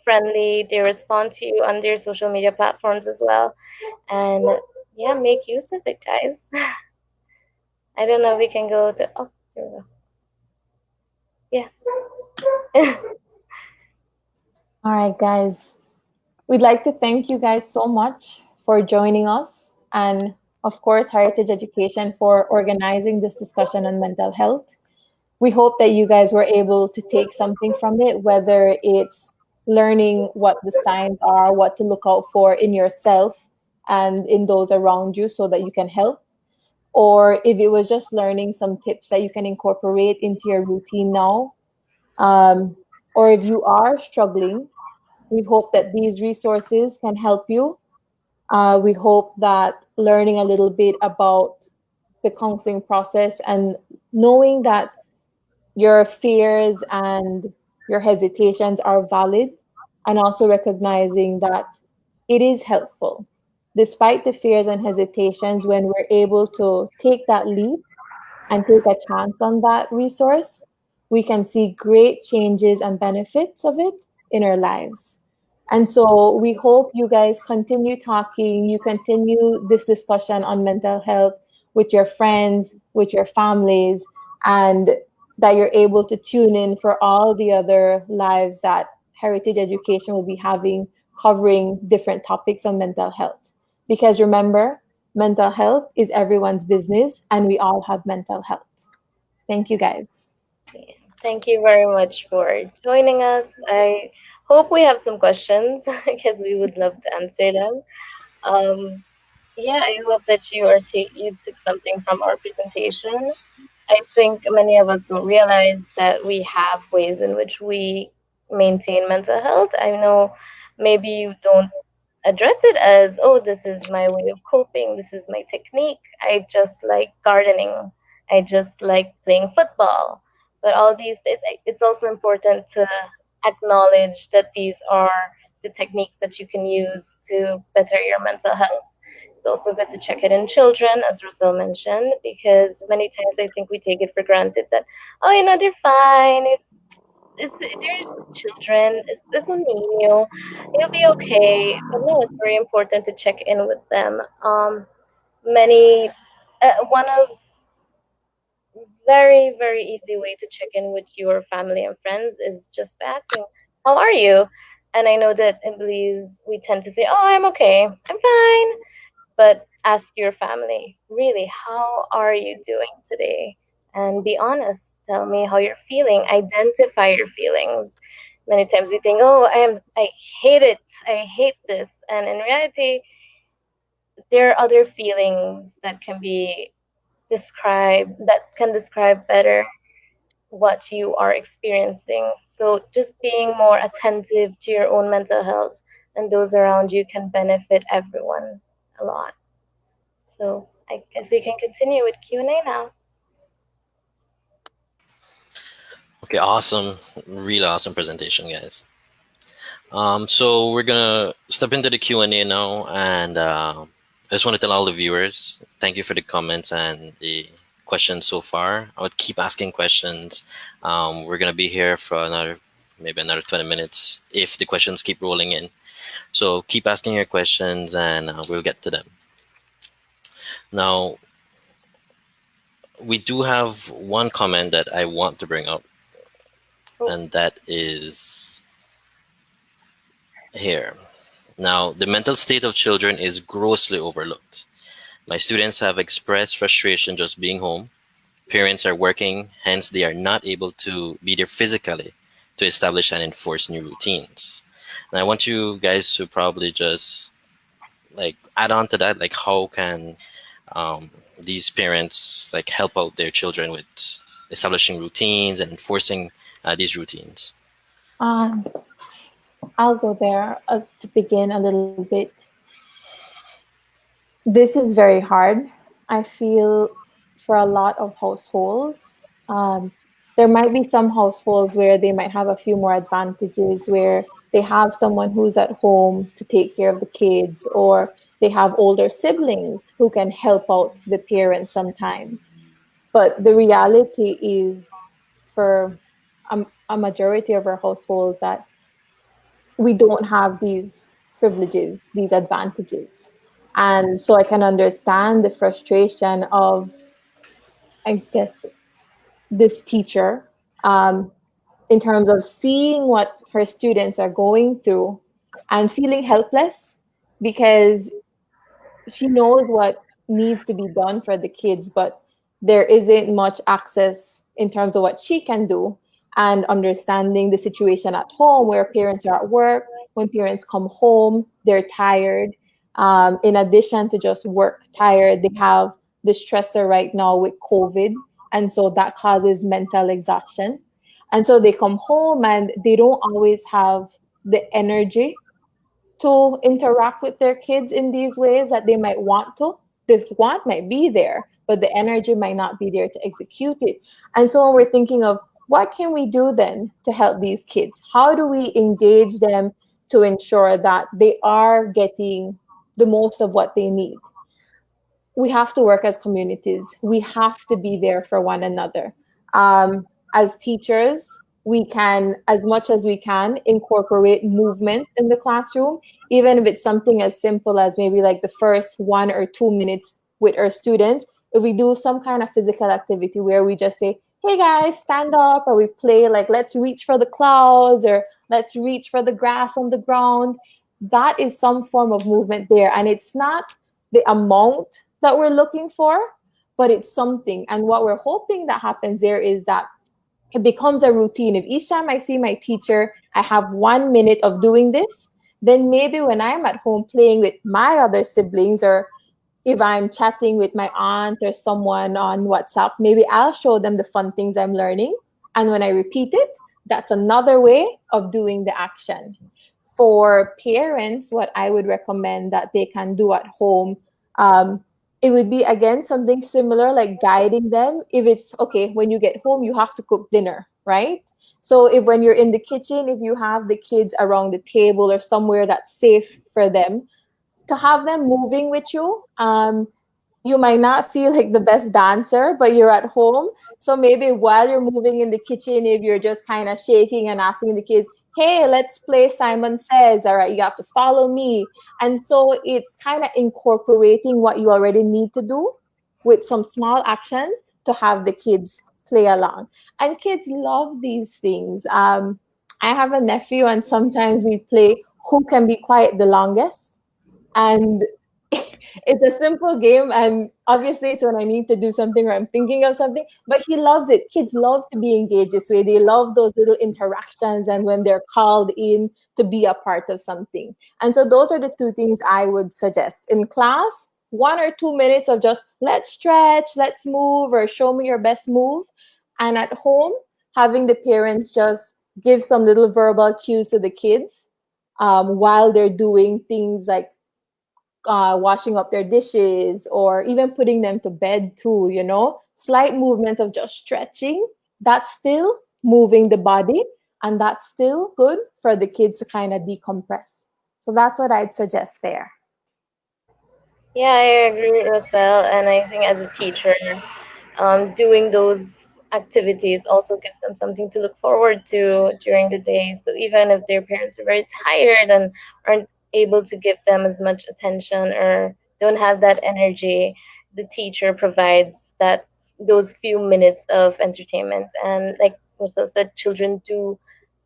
friendly. They respond to you on their social media platforms as well. And yeah, make use of it, guys. I don't know. We can go to, oh, there we go. Yeah. All right, guys. We'd like to thank you guys so much for joining us, and of course, Heritage Education for organizing this discussion on mental health. We hope that you guys were able to take something from it, whether it's learning what the signs are, what to look out for in yourself and in those around you so that you can help, or if it was just learning some tips that you can incorporate into your routine now. Um, or if you are struggling, we hope that these resources can help you. We hope that learning a little bit about the counseling process and knowing that your fears and your hesitations are valid, and also recognizing that it is helpful. Despite the fears and hesitations, when we're able to take that leap and take a chance on that resource, we can see great changes and benefits of it in our lives. And so we hope you guys continue talking, you continue this discussion on mental health with your friends, with your families, and that you're able to tune in for all the other lives that Heritage Education will be having covering different topics on mental health. Because remember, mental health is everyone's business and we all have mental health. Thank you guys. Thank you very much for joining us. I hope we have some questions because we would love to answer them. Um, yeah, I hope that you took something from our presentation. I think many of us don't realize that we have ways in which we maintain mental health. I know maybe you don't address it as, oh, this is my way of coping, this is my technique. I just like gardening, I just like playing football. But all these, it's also important to acknowledge that these are the techniques that you can use to better your mental health. It's also good to check it in children, as Roselle mentioned, because many times I think we take it for granted that, oh, they're fine. They're children. It's un niño. It'll be okay. But no, it's very important to check in with them. Many One of very easy way to check in with your family and friends is just by asking, "How are you?" And I know that in Belize we tend to say, "Oh, I'm okay. I'm fine." But ask your family, really, how are you doing today? And be honest. Tell me how you're feeling. Identify your feelings. Many times you think, oh, I hate it. I hate this. And in reality, there are other feelings that can be described, that can describe better what you are experiencing. So just being more attentive to your own mental health and those around you can benefit everyone a lot. So I guess we can continue with Q&A now. Okay, awesome, really awesome presentation, guys. So we're gonna step into the Q&A now, and I just want to tell all the viewers, thank you for the comments and the questions so far. I would keep asking questions. We're gonna be here for maybe another 20 minutes if the questions keep rolling in. So keep asking your questions, and we'll get to them. Now, we do have one comment that I want to bring up, and that is here. Now, the mental state of children is grossly overlooked. My students have expressed frustration just being home. Parents are working, hence they are not able to be there physically to establish and enforce new routines. And I want you guys to probably just like add on to that, like how can these parents like help out their children with establishing routines and enforcing these routines. Um, I'll go there to begin a little bit. This is very hard. I feel for a lot of households. There might be some households where they might have a few more advantages, where they have someone who's at home to take care of the kids, or they have older siblings who can help out the parents sometimes. But the reality is, for a majority of our households, that we don't have these privileges, these advantages. And so I can understand the frustration of, I guess, this teacher, um, in terms of seeing what her students are going through and feeling helpless, because she knows what needs to be done for the kids, but there isn't much access in terms of what she can do, and understanding the situation at home where parents are at work. When parents come home, they're tired. In addition to just work tired, they have the stressor right now with COVID. And so that causes mental exhaustion. And so they come home and they don't always have the energy to interact with their kids in these ways that they might want to. The want might be there, but the energy might not be there to execute it. And so when we're thinking of what can we do then to help these kids? How do we engage them to ensure that they are getting the most of what they need? We have to work as communities. We have to be there for one another. As teachers, we can, as much as we can, incorporate movement in the classroom, even if it's something as simple as maybe like the first 1 or 2 minutes with our students. If we do some kind of physical activity where we just say, hey guys, stand up, or we play like, let's reach for the clouds, or let's reach for the grass on the ground, that is some form of movement there. And it's not the amount that we're looking for, but it's something. And what we're hoping that happens there is that it becomes a routine. If each time I see my teacher, I have 1 minute of doing this, then maybe when I'm at home playing with my other siblings, or if I'm chatting with my aunt or someone on WhatsApp, maybe I'll show them the fun things I'm learning. And when I repeat it, that's another way of doing the action. For parents, what I would recommend that they can do at home, um, it would be again something similar, like guiding them. If it's okay, when you get home, you have to cook dinner, right? So if when you're in the kitchen, if you have the kids around the table or somewhere that's safe for them, to have them moving with you. You might not feel like the best dancer, but you're at home. So maybe while you're moving in the kitchen, if you're just kind of shaking and asking the kids, hey, let's play Simon Says, all right, you have to follow me. And so it's kind of incorporating what you already need to do with some small actions to have the kids play along. And kids love these things. I have a nephew, and sometimes we play who can be quiet the longest. And it's a simple game, and obviously it's when I need to do something or I'm thinking of something, but he loves it. Kids love to be engaged this way. They love those little interactions and when they're called in to be a part of something. And so those are the two things I would suggest in class. 1 or 2 minutes of just let's stretch, let's move, or show me your best move. And at home, having the parents just give some little verbal cues to the kids, while they're doing things like washing up their dishes, or even putting them to bed too, slight movement of just stretching, that's still moving the body, and that's still good for the kids to kind of decompress. So that's what I'd suggest there. Yeah, I agree, Roselle. And I think as a teacher, doing those activities also gives them something to look forward to during the day. So even if their parents are very tired and aren't able to give them as much attention or don't have that energy, the teacher provides that those few minutes of entertainment. And like Roselle said, children do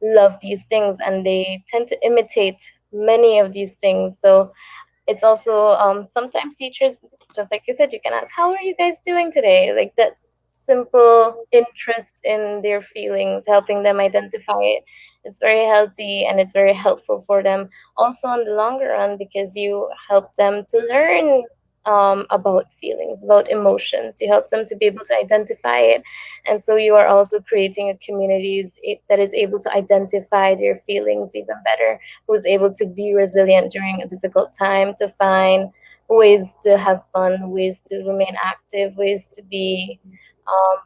love these things and they tend to imitate many of these things. So it's also sometimes teachers, just like you said, you can ask, how are you guys doing today? Like that simple interest in their feelings, helping them identify it. It's very healthy and it's very helpful for them also on the longer run, because you help them to learn about feelings, about emotions. You help them to be able to identify it. And so you are also creating a community that is able to identify their feelings even better, who is able to be resilient during a difficult time, to find ways to have fun, ways to remain active, ways to be um,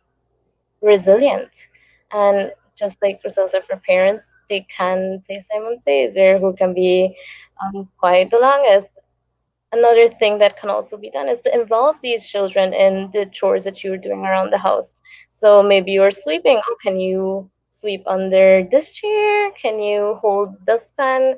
resilient. And just like Roselle said, for parents, they can play Simon Says, or who can be quiet the longest. Another thing that can also be done is to involve these children in the chores that you're doing around the house. So maybe you're sweeping. Oh, can you sweep under this chair? Can you hold the dustpan?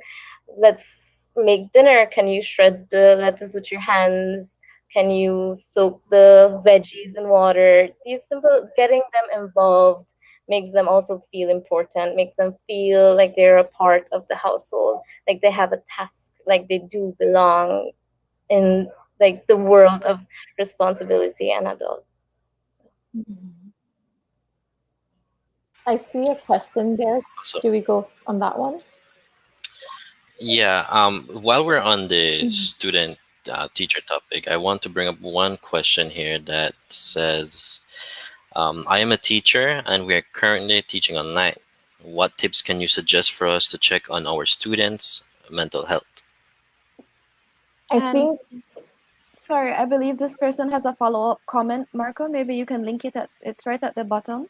Let's make dinner. Can you shred the lettuce with your hands? Can you soak the veggies in water? These simple, getting them involved makes them also feel important, makes them feel like they're a part of the household, like they have a task, like they do belong in like the world of responsibility and adult. I see a question there. So Do we go on that one? yeah, while we're on the student teacher topic, I want to bring up one question here that says, I am a teacher and we are currently teaching online. What tips can you suggest for us to check on our students' mental health? I And think sorry, I believe this person has a follow-up comment, Marco. Maybe you can link it it's right at the bottom.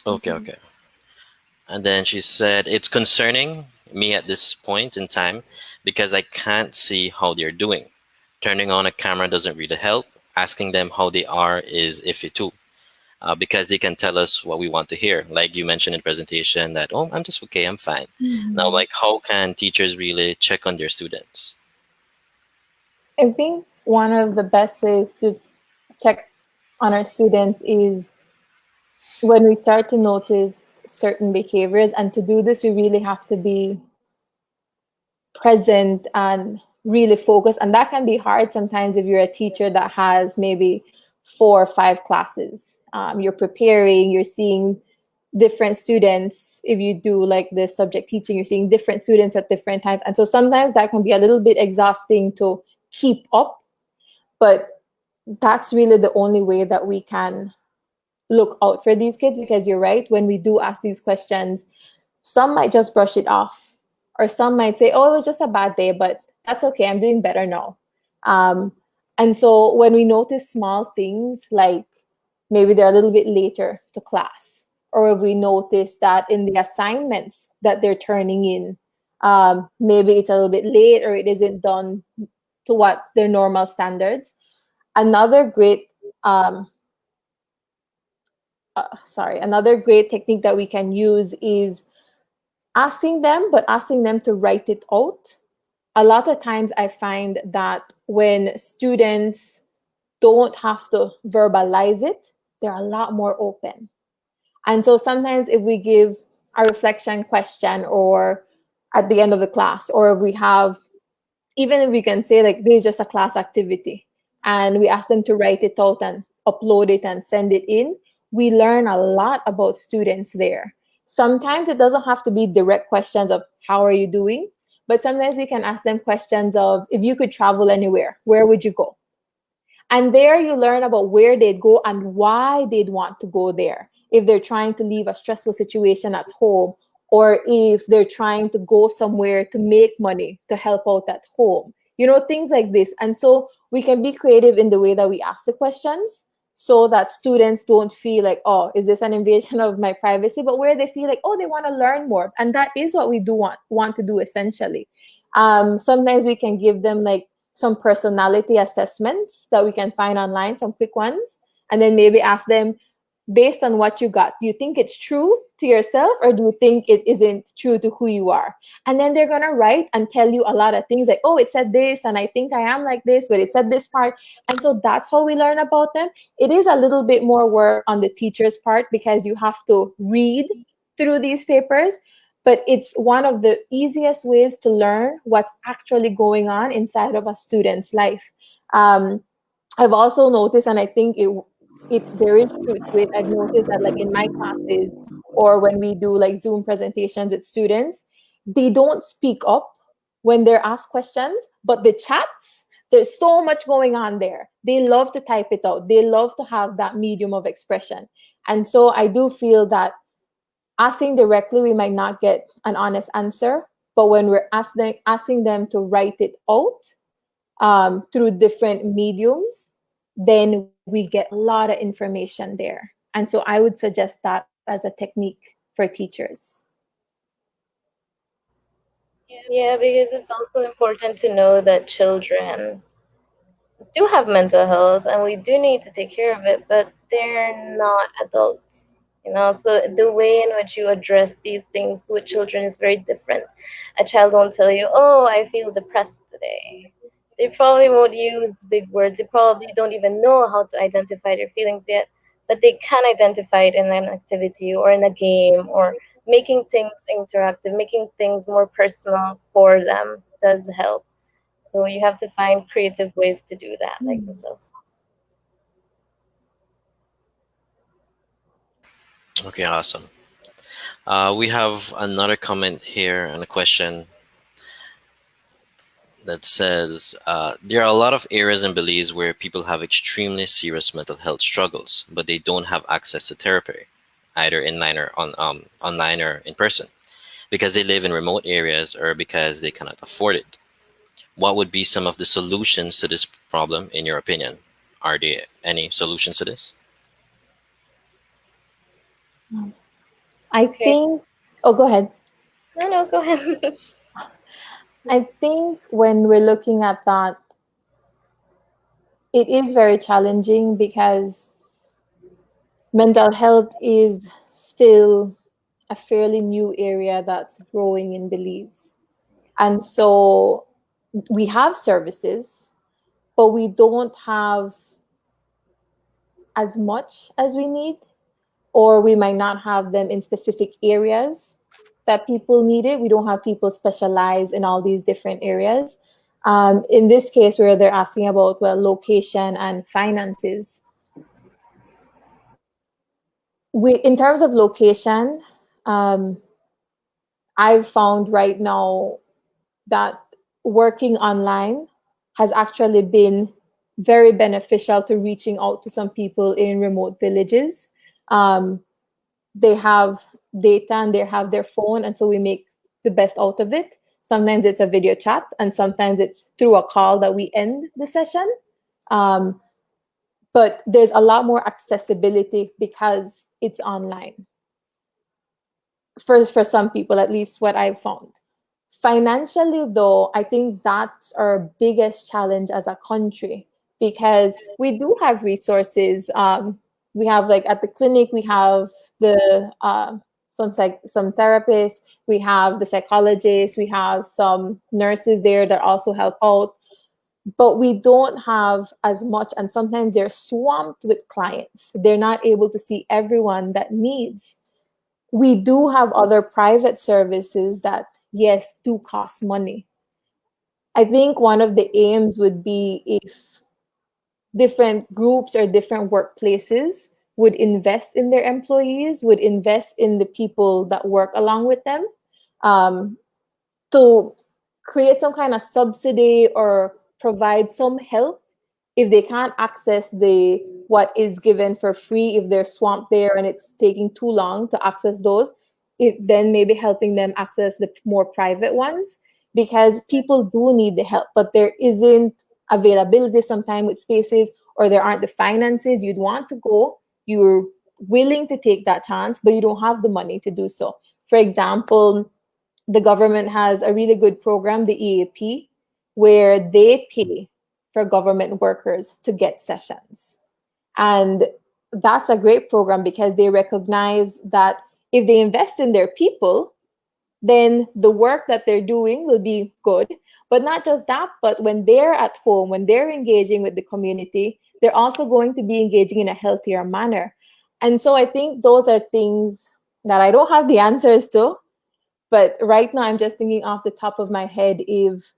Okay, okay. And then she said, it's concerning me at this point in time because I can't see how they're doing. Turning on a camera doesn't really help. Asking them how they are is iffy too. Because they can tell us what we want to hear. Like you mentioned in presentation that, oh, I'm just okay, I'm fine. Now, like, how can teachers really check on their students? I think one of the best ways to check on our students is when we start to notice certain behaviors. And to do this, we really have to be present and really focused. And that can be hard sometimes if you're a teacher that has maybe 4 or 5 classes. You're preparing, you're seeing different students. If you do like the subject teaching, you're seeing different students at different times. And so sometimes that can be a little bit exhausting to keep up. But that's really the only way that we can look out for these kids, because you're right, when we do ask these questions, some might just brush it off, or some might say, oh, it was just a bad day, but that's okay, I'm doing better now. And so when we notice small things, like maybe they're a little bit later to class, or if we notice that in the assignments that they're turning in, maybe it's a little bit late or it isn't done to what their normal standards. Another great another great technique that we can use is asking them, but asking them to write it out. A lot of times I find that when students don't have to verbalize it, they're a lot more open. And so sometimes if we give a reflection question or at the end of the class, or if we have, even if we can say like this is just a class activity, and we ask them to write it out and upload it and send it in, we learn a lot about students there. Sometimes it doesn't have to be direct questions of how are you doing, but sometimes we can ask them questions of, if you could travel anywhere, where would you go? And there you learn about where they'd go and why they'd want to go there. If they're trying to leave a stressful situation at home, or if they're trying to go somewhere to make money to help out at home, things like this. And so we can be creative in the way that we ask the questions, so that students don't feel like, oh, is this an invasion of my privacy? But where they feel like, oh, they want to learn more. And that is what we do want to do essentially. Sometimes we can give them like some personality assessments that we can find online, some quick ones, and then maybe ask them, based on what you got, do you think it's true to yourself, or do you think it isn't true to who you are? And then they're going to write and tell you a lot of things like, oh, it said this, and I think I am like this, but it said this part. And so that's how we learn about them. It is a little bit more work on the teacher's part, because you have to read through these papers, but it's one of the easiest ways to learn what's actually going on inside of a student's life. I've also noticed, and I think there is truth to it. I've noticed that, like in my classes, or when we do like Zoom presentations with students, they don't speak up when they're asked questions, but the chats, There's so much going on there. They love to type it out. They love to have that medium of expression. And so I do feel that asking directly, we might not get an honest answer. But when we're asking them to write it out through different mediums, then we get a lot of information there. And so I would suggest that as a technique for teachers. Yeah, because it's also important to know that children do have mental health and we do need to take care of it, but they're not adults. So the way in which you address these things with children is very different. A child won't tell you, "Oh, I feel depressed today." They probably won't use big words. They probably don't even know how to identify their feelings yet, but they can identify it in an activity or in a game, or making things interactive, making things more personal for them does help. So you have to find creative ways to do that, like yourself. Okay, awesome. We have another comment here and a question that says there are a lot of areas in Belize where people have extremely serious mental health struggles, but they don't have access to therapy, either online or in person, because they live in remote areas or because they cannot afford it. What would be some of the solutions to this problem, in your opinion? Are there any solutions to this? I Okay. think, oh, go ahead. No, go ahead. I think when we're looking at that, it is very challenging because mental health is still a fairly new area that's growing in Belize. And so we have services, but we don't have as much as we need, or we might not have them in specific areas that people need it. We don't have people specialized in all these different areas. In this case, where they're asking about, well, location and finances, in terms of location, um, I've found right now that working online has actually been very beneficial to reaching out to some people in remote villages. Um, they have data and they have their phone, and so we make the best out of it. Sometimes it's a video chat, and sometimes it's through a call that we end the session. Um, but there's a lot more accessibility because it's online. For some people, at least what I've found. Financially, though, I think that's our biggest challenge as a country because we do have resources. We have, like, at the clinic, we have the some therapists, we have the psychologists, we have some nurses there that also help out, but we don't have as much, and sometimes they're swamped with clients. They're not able to see everyone that needs. We do have other private services that, yes, do cost money. I think one of the aims would be if different groups or different workplaces would invest in their employees, would invest in the people that work along with them, um, to create some kind of subsidy or provide some help if they can't access the what is given for free, if they're swamped there and it's taking too long to access those, then maybe helping them access the more private ones, because people do need the help, but there isn't availability sometimes with spaces, or there aren't the finances. You'd want to go, you're willing to take that chance, but you don't have the money to do so. For example, the government has a really good program, the EAP, where they pay for government workers to get sessions. And that's a great program because they recognize that if they invest in their people, then the work that they're doing will be good. But not just that, but when they're at home, when they're engaging with the community, they're also going to be engaging in a healthier manner. And so I think those are things that I don't have the answers to, but right now I'm just thinking off the top of my head, if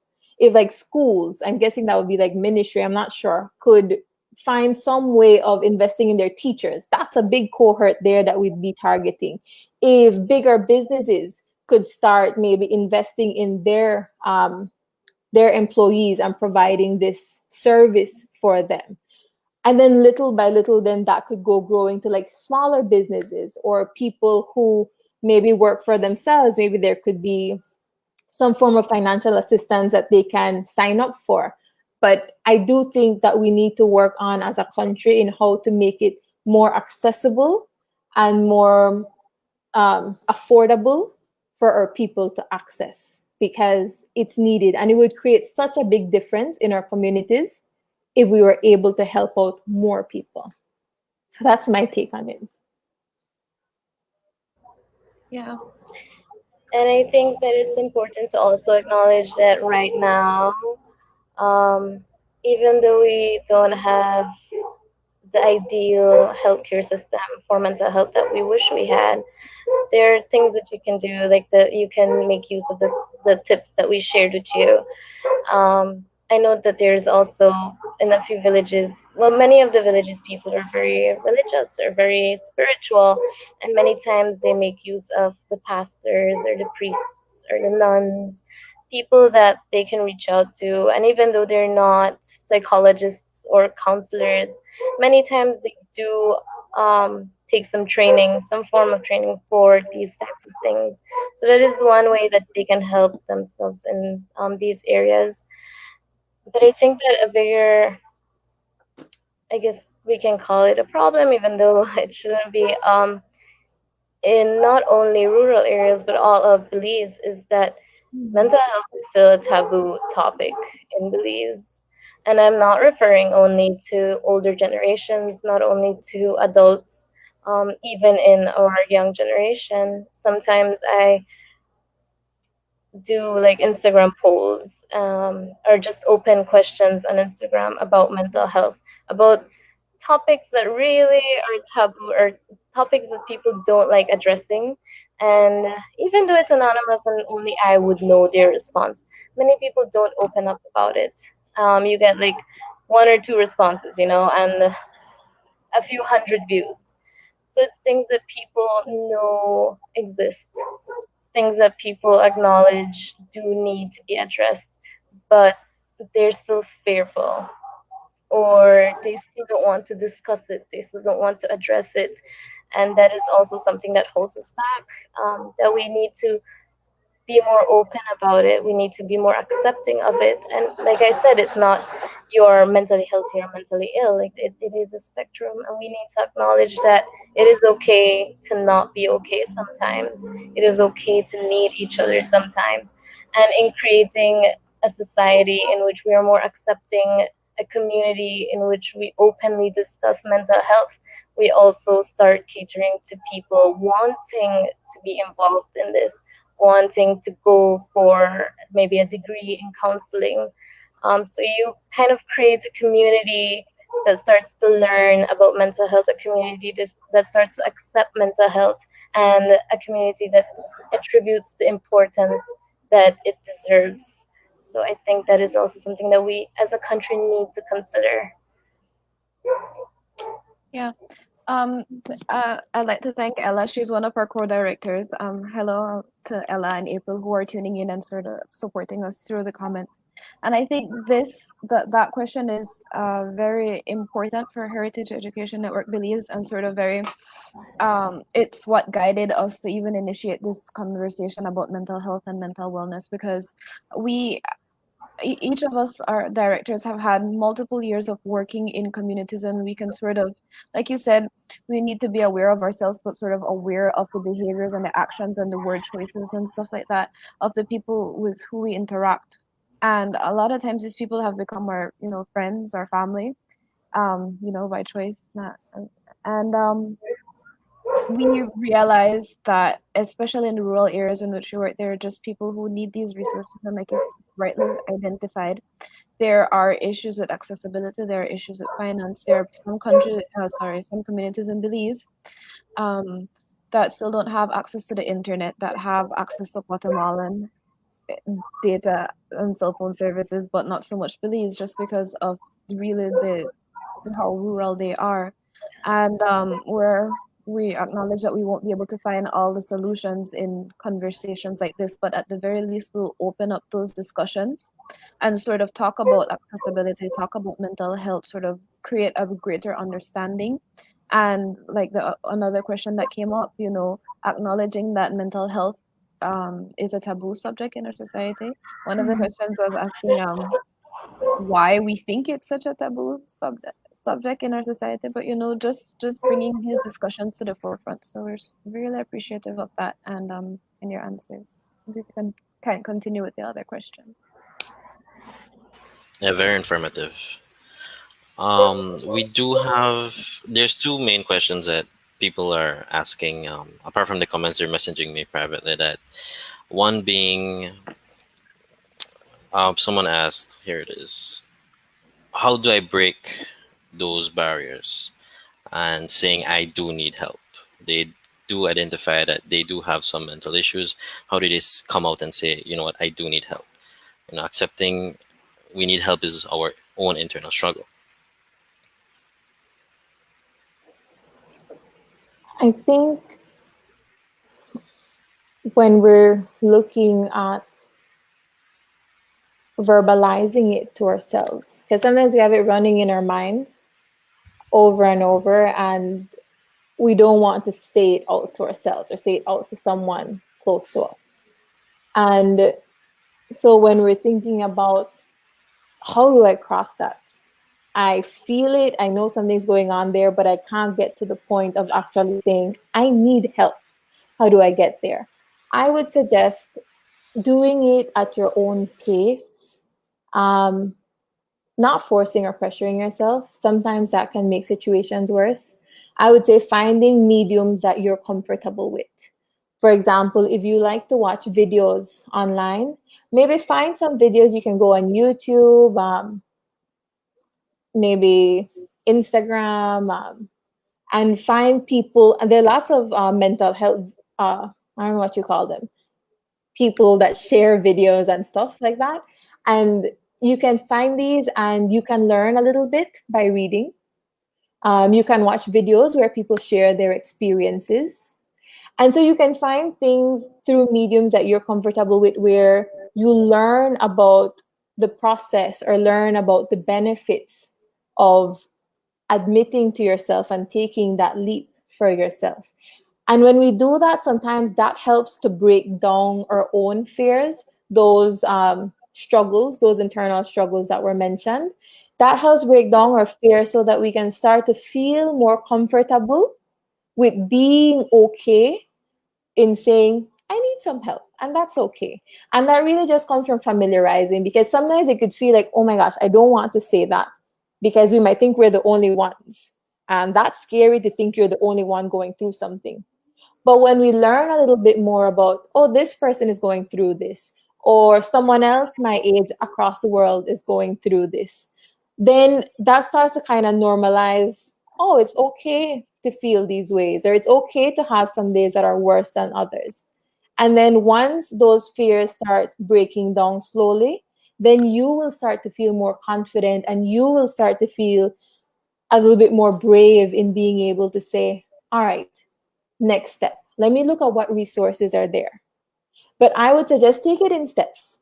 like schools, I'm guessing that would be like ministry, I'm not sure, could find some way of investing in their teachers. That's a big cohort there that we'd be targeting. If bigger businesses could start maybe investing in their their employees and providing this service for them. And then little by little, then that could go growing to like smaller businesses or people who maybe work for themselves. Maybe there could be some form of financial assistance that they can sign up for. But I do think that we need to work on as a country in how to make it more accessible and more affordable for our people to access, because it's needed and it would create such a big difference in our communities if we were able to help out more people. So that's my take on it. Yeah. And I think that it's important to also acknowledge that right now, even though we don't have the ideal healthcare system for mental health that we wish we had, there are things that you can do, like that you can make use of the tips that we shared with you. I know that there's also in a few villages, well, many of the villages people are very religious or very spiritual, and many times they make use of the pastors or the priests or the nuns, people that they can reach out to. And even though they're not psychologists or counselors, many times they do take some training, some form of training for these types of things. So that is one way that they can help themselves in these areas. But I think that a bigger, I guess we can call it a problem, even though it shouldn't be, in not only rural areas but all of Belize, is that mental health is still a taboo topic in Belize. And I'm not referring only to older generations, not only to adults, even in our young generation. Sometimes I do like Instagram polls, or just open questions on Instagram about mental health, about topics that really are taboo or topics that people don't like addressing. And even though it's anonymous and only I would know their response, many people don't open up about it. You get like one or two responses, and a few hundred views. So it's things that people know exist, things that people acknowledge do need to be addressed, but they're still fearful, or they still don't want to discuss it, they still don't want to address it. And that is also something that holds us back, that we need to be more open about it. We need to be more accepting of it. And like I said, it's not you're mentally healthy or mentally ill. Like it is a spectrum, and we need to acknowledge that it is okay to not be okay sometimes. It is okay to need each other sometimes. And in creating a society in which we are more accepting, a community in which we openly discuss mental health, we also start catering to people wanting to be involved in this, wanting to go for maybe a degree in counseling. So you kind of create a community that starts to learn about mental health, a community that starts to accept mental health, and a community that attributes the importance that it deserves. So I think that is also something that we as a country need to consider. Yeah. I'd like to thank Ella. She's one of our co-directors. Hello to Ella and April, who are tuning in and sort of supporting us through the comments. And I think that question is very important for Heritage Education Network Belize, and sort of very it's what guided us to even initiate this conversation about mental health and mental wellness, because each of us, our directors, have had multiple years of working in communities, and we can sort of, like you said, we need to be aware of ourselves, but sort of aware of the behaviors and the actions and the word choices and stuff like that of the people with who we interact. And a lot of times these people have become our, friends, our family, by choice. And we realize that, especially in the rural areas in which we work, there are just people who need these resources, and like you rightly identified, there are issues with accessibility, there are issues with finance. There are some communities in Belize that still don't have access to the internet, that have access to Guatemalan data and cell phone services, but not so much Belize, just because of really how rural they are. And we acknowledge that we won't be able to find all the solutions in conversations like this, but at the very least, we'll open up those discussions and sort of talk about accessibility, talk about mental health, sort of create a greater understanding. And like the another question that came up, you know, acknowledging that mental health is a taboo subject in our society. One of the questions was asking why we think it's such a taboo subject in our society, but you know, just bringing these discussions to the forefront. So we're really appreciative of that and your answers. We can continue with the other question. Yeah, very informative. We do have, there's two main questions that people are asking. Apart from the comments, they're messaging me privately. That one being, someone asked, here it is, how do I break those barriers and saying I do need help? They do identify that they do have some mental issues. How do they come out and say, you know what, I do need help? You know, accepting we need help is our own internal struggle. I think when we're looking at verbalizing it to ourselves, because sometimes we have it running in our mind over and over, and we don't want to say it out to ourselves or say it out to someone close to us. And so when we're thinking about how do I cross that? I feel it, I know something's going on there, but I can't get to the point of actually saying, I need help. How do I get there? I would suggest doing it at your own pace, not forcing or pressuring yourself. Sometimes that can make situations worse. I would say finding mediums that you're comfortable with. For example, if you like to watch videos online, maybe find some videos you can go on YouTube, maybe Instagram, and find people. And there are lots of mental health, I don't know what you call them, people that share videos and stuff like that. And you can find these and you can learn a little bit by reading. You can watch videos where people share their experiences. And so you can find things through mediums that you're comfortable with where you learn about the process or learn about the benefits of admitting to yourself and taking that leap for yourself. And when we do that, sometimes that helps to break down our own fears, those struggles, those internal struggles that were mentioned. That helps break down our fear so that we can start to feel more comfortable with being okay in saying, I need some help, and that's okay. And that really just comes from familiarizing, because sometimes it could feel like, oh my gosh, I don't want to say that because we might think we're the only ones. And that's scary to think you're the only one going through something. But when we learn a little bit more about, oh, this person is going through this, or someone else my age across the world is going through this, then that starts to kind of normalize, oh, it's okay to feel these ways, or it's okay to have some days that are worse than others. And then once those fears start breaking down slowly, then you will start to feel more confident and you will start to feel a little bit more brave in being able to say, all right, next step. Let me look at what resources are there. But I would suggest take it in steps.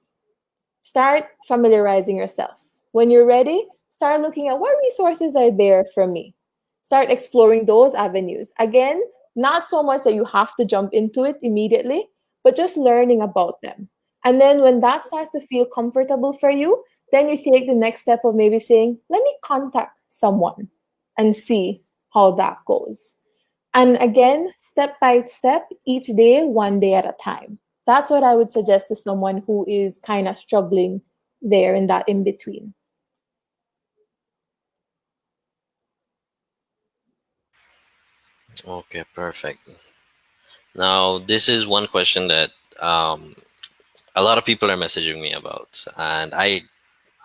Start familiarizing yourself. When you're ready, start looking at what resources are there for me. Start exploring those avenues. Again, not so much that you have to jump into it immediately, but just learning about them. And then when that starts to feel comfortable for you, then you take the next step of maybe saying, let me contact someone and see how that goes. And again, step by step, each day, one day at a time. That's what I would suggest to someone who is kind of struggling there in that in between. Okay, perfect. Now, this is one question that a lot of people are messaging me about, and I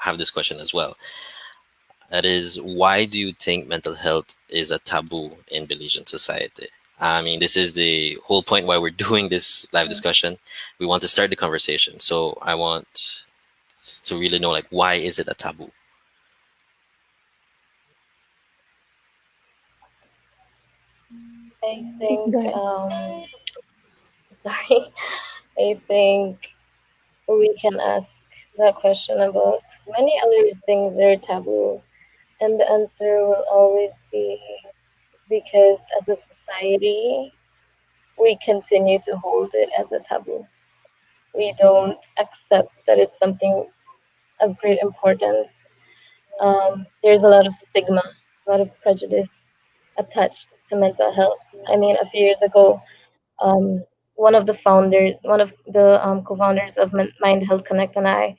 have this question as well. That is, why do you think mental health is a taboo in Belizean society? I mean, this is the whole point why we're doing this live discussion. We want to start the conversation. So I want to really know, like, why is it a taboo? I think, Go ahead. sorry, I think we can ask that question about many other things that are taboo, and the answer will always be because as a society, we continue to hold it as a taboo. We don't accept that it's something of great importance. There's a lot of stigma, a lot of prejudice attached to mental health. I mean, a few years ago, um, one of the co-founders of Mind Health Connect and I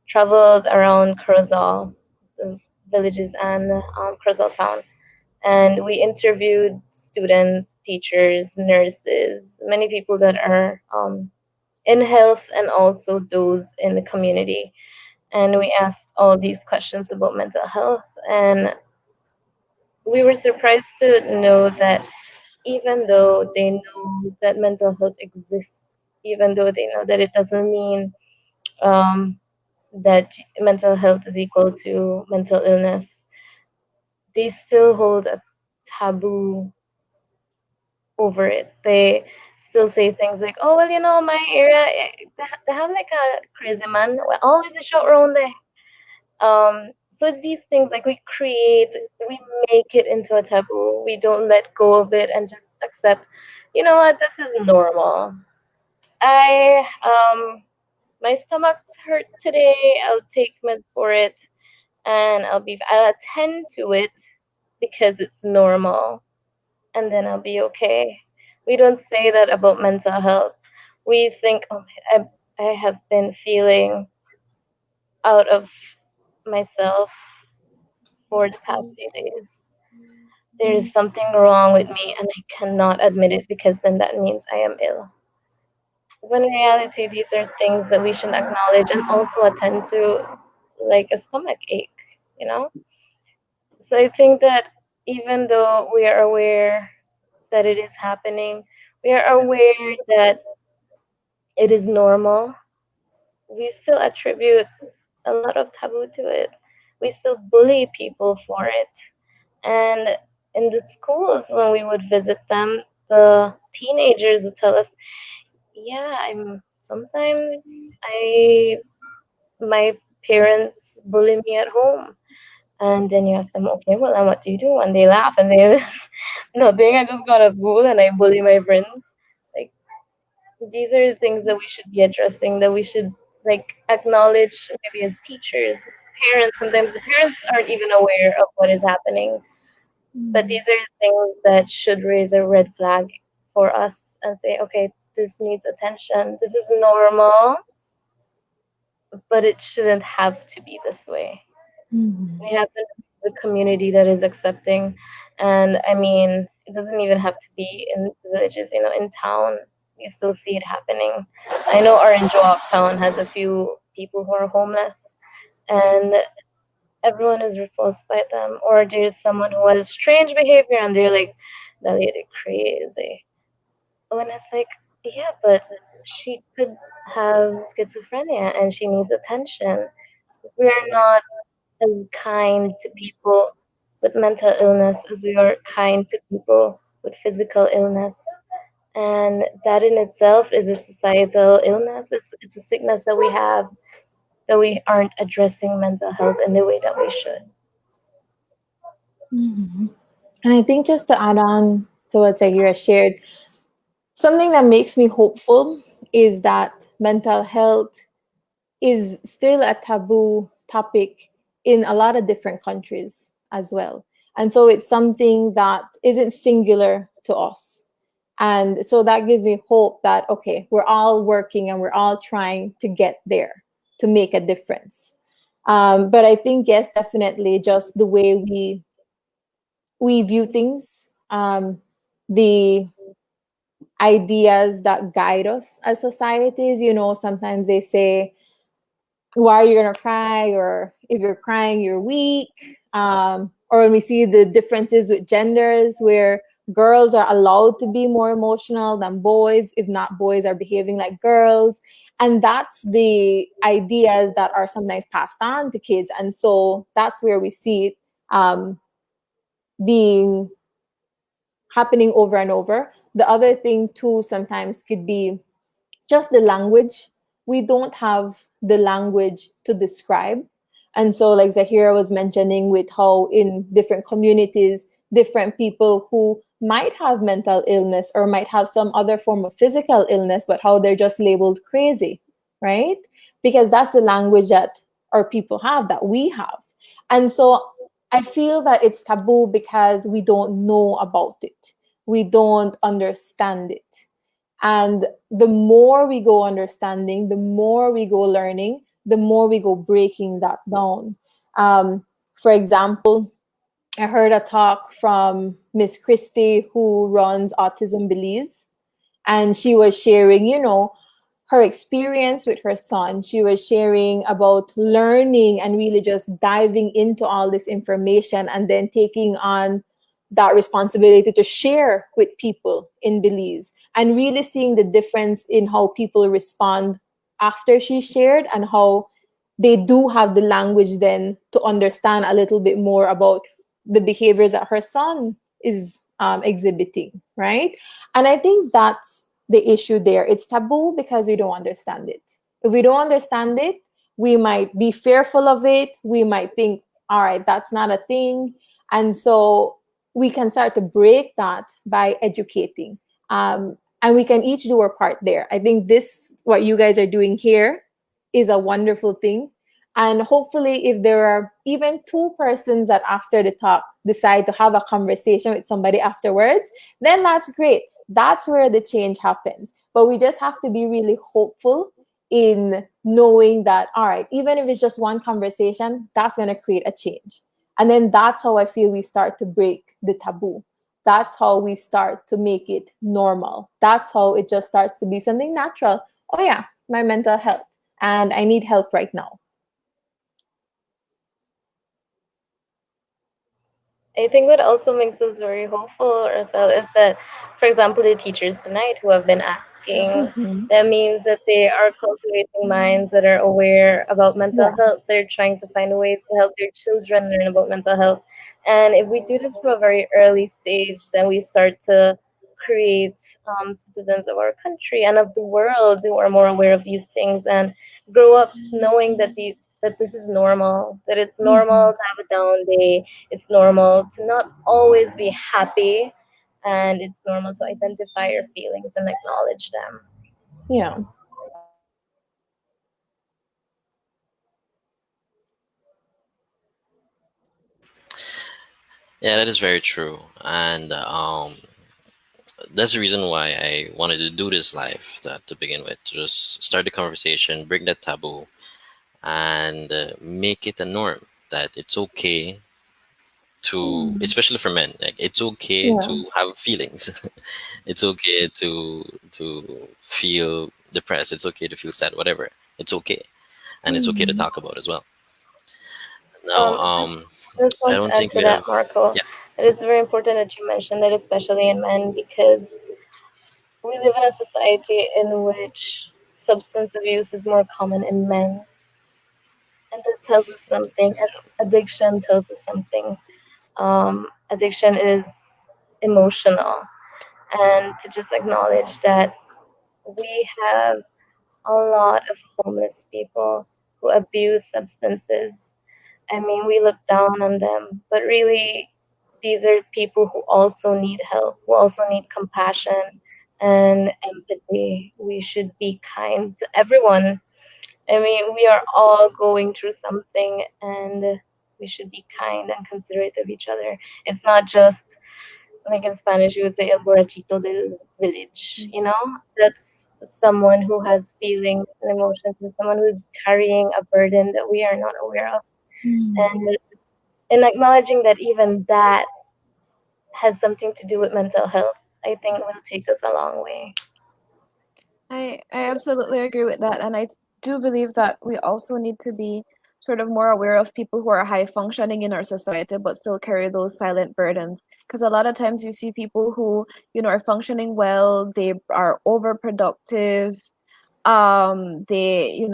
traveled around Roselle, the villages and Roselle town, and we interviewed students, teachers, nurses, many people that are in health and also those in the community. And we asked all these questions about mental health, and we were surprised to know that even though they know that mental health exists, even though they know that it doesn't mean um, that mental health is equal to mental illness, they still hold a taboo over it. They still say things like, "Oh well, my area they have like a crazy man. Well, always a shot around there." So it's these things like we make it into a taboo. We don't let go of it and just accept, you know what, this is normal. I my stomach's hurt today. I'll take meds for it, and I'll attend to it because it's normal, and then I'll be okay. We don't say that about mental health. We think, oh, I have been feeling out of myself for the past few days. There is something wrong with me, and I cannot admit it because then that means I am ill. When in reality, these are things that we should acknowledge and also attend to, like a stomach ache, you know? So I think that even though we are aware that it is happening, we are aware that it is normal, we still attribute a lot of taboo to it. We still bully people for it. And in the schools, when we would visit them, the teenagers would tell us, "Yeah, I'm sometimes my parents bully me at home." And then you ask them, "Okay, well, and what do you do?" And they laugh and they, nothing. I just go to school and I bully my friends. Like these are the things that we should be addressing. That we should like acknowledge, maybe as teachers, as parents. Sometimes the parents aren't even aware of what is happening. But these are things that should raise a red flag for us and say, okay, this needs attention. This is normal, but it shouldn't have to be this way. We have the community that is accepting. And I mean, it doesn't even have to be in villages, in town. You still see it happening. I know Orange Walk town has a few people who are homeless, and everyone is repulsed by them, or there's someone who has strange behavior and they're like, that lady crazy. When it's like, yeah, but she could have schizophrenia and she needs attention. We're not as kind to people with mental illness as we are kind to people with physical illness. And that in itself is a societal illness. It's a sickness that we have, that we aren't addressing mental health in the way that we should. And I think just to add on to what Zahira shared, something that makes me hopeful is that mental health is still a taboo topic in a lot of different countries as well. And so it's something that isn't singular to us. And so that gives me hope that, okay, we're all working and we're all trying to get there to make a difference. But I think, yes, definitely just the way we view things, the ideas that guide us as societies. Sometimes they say, why are you gonna cry? Or if you're crying, you're weak. Or when we see the differences with genders, where girls are allowed to be more emotional than boys, if not boys are behaving like girls. And that's the ideas that are sometimes passed on to kids. And so that's where we see it being happening over and over. The other thing too sometimes could be just the language. We don't have the language to describe. And so, like Zahira was mentioning, with how in different communities, different people who might have mental illness or might have some other form of physical illness, but how they're just labeled crazy, right? Because that's the language that our people have, that we have. And so I feel that it's taboo because we don't know about it, we don't understand it. And the more we go understanding, the more we go learning, the more we go breaking that down. For example, I heard a talk from Miss Christie, who runs Autism Belize, and she was sharing, her experience with her son. She was sharing about learning and really just diving into all this information and then taking on that responsibility to share with people in Belize and really seeing the difference in how people respond after she shared and how they do have the language then to understand a little bit more about the behaviors that her son is exhibiting, right? And I think that's the issue there. It's taboo because we don't understand it. If we don't understand it, we might be fearful of it. We might think, all right, that's not a thing. And so we can start to break that by educating. And we can each do our part there. I think this, what you guys are doing here, is a wonderful thing. And hopefully, if there are even two persons that after the talk decide to have a conversation with somebody afterwards, then that's great. That's where the change happens. But we just have to be really hopeful in knowing that, all right, even if it's just one conversation, that's going to create a change. And then that's how I feel we start to break the taboo. That's how we start to make it normal. That's how it just starts to be something natural. Oh, yeah, my mental health, and I need help right now. I think what also makes us very hopeful, Roselle, is that, for example, the teachers tonight who have been asking, Mm-hmm. that means that they are cultivating minds that are aware about mental Yeah. health. They're trying to find ways to help their children learn about mental health. And if we do this from a very early stage, then we start to create citizens of our country and of the world who are more aware of these things and grow up knowing that this is normal, that it's normal to have a down day, it's normal to not always be happy, and it's normal to identify your feelings and acknowledge them. Yeah. Yeah, that is very true, and that's the reason why I wanted to do this live to begin with, to just start the conversation, break that taboo, and make it a norm that it's okay to, especially for men, like it's okay Yeah. to have feelings. It's okay to feel depressed. It's okay to feel sad. Whatever. It's okay, and it's okay to Mhm. talk about as well. Now, Just I want to don't add think to we that, have. Marco, Yeah. that it's very important that you mentioned that, especially in men, because we live in a society in which substance abuse is more common in men, and that tells us something. Addiction tells us something. Addiction is emotional, and to just acknowledge that we have a lot of homeless people who abuse substances. I mean, we look down on them, but really, these are people who also need help, who also need compassion and empathy. We should be kind to everyone. I mean, we are all going through something, and we should be kind and considerate of each other. It's not just like in Spanish, you would say el borrachito del village, you know? That's someone who has feelings and emotions and someone who's carrying a burden that we are not aware of. And in acknowledging that even that has something to do with mental health, I think will take us a long way. I absolutely agree with that. And I do believe that we also need to be sort of more aware of people who are high functioning in our society but still carry those silent burdens. Because a lot of times you see people who, are functioning well, they are overproductive, they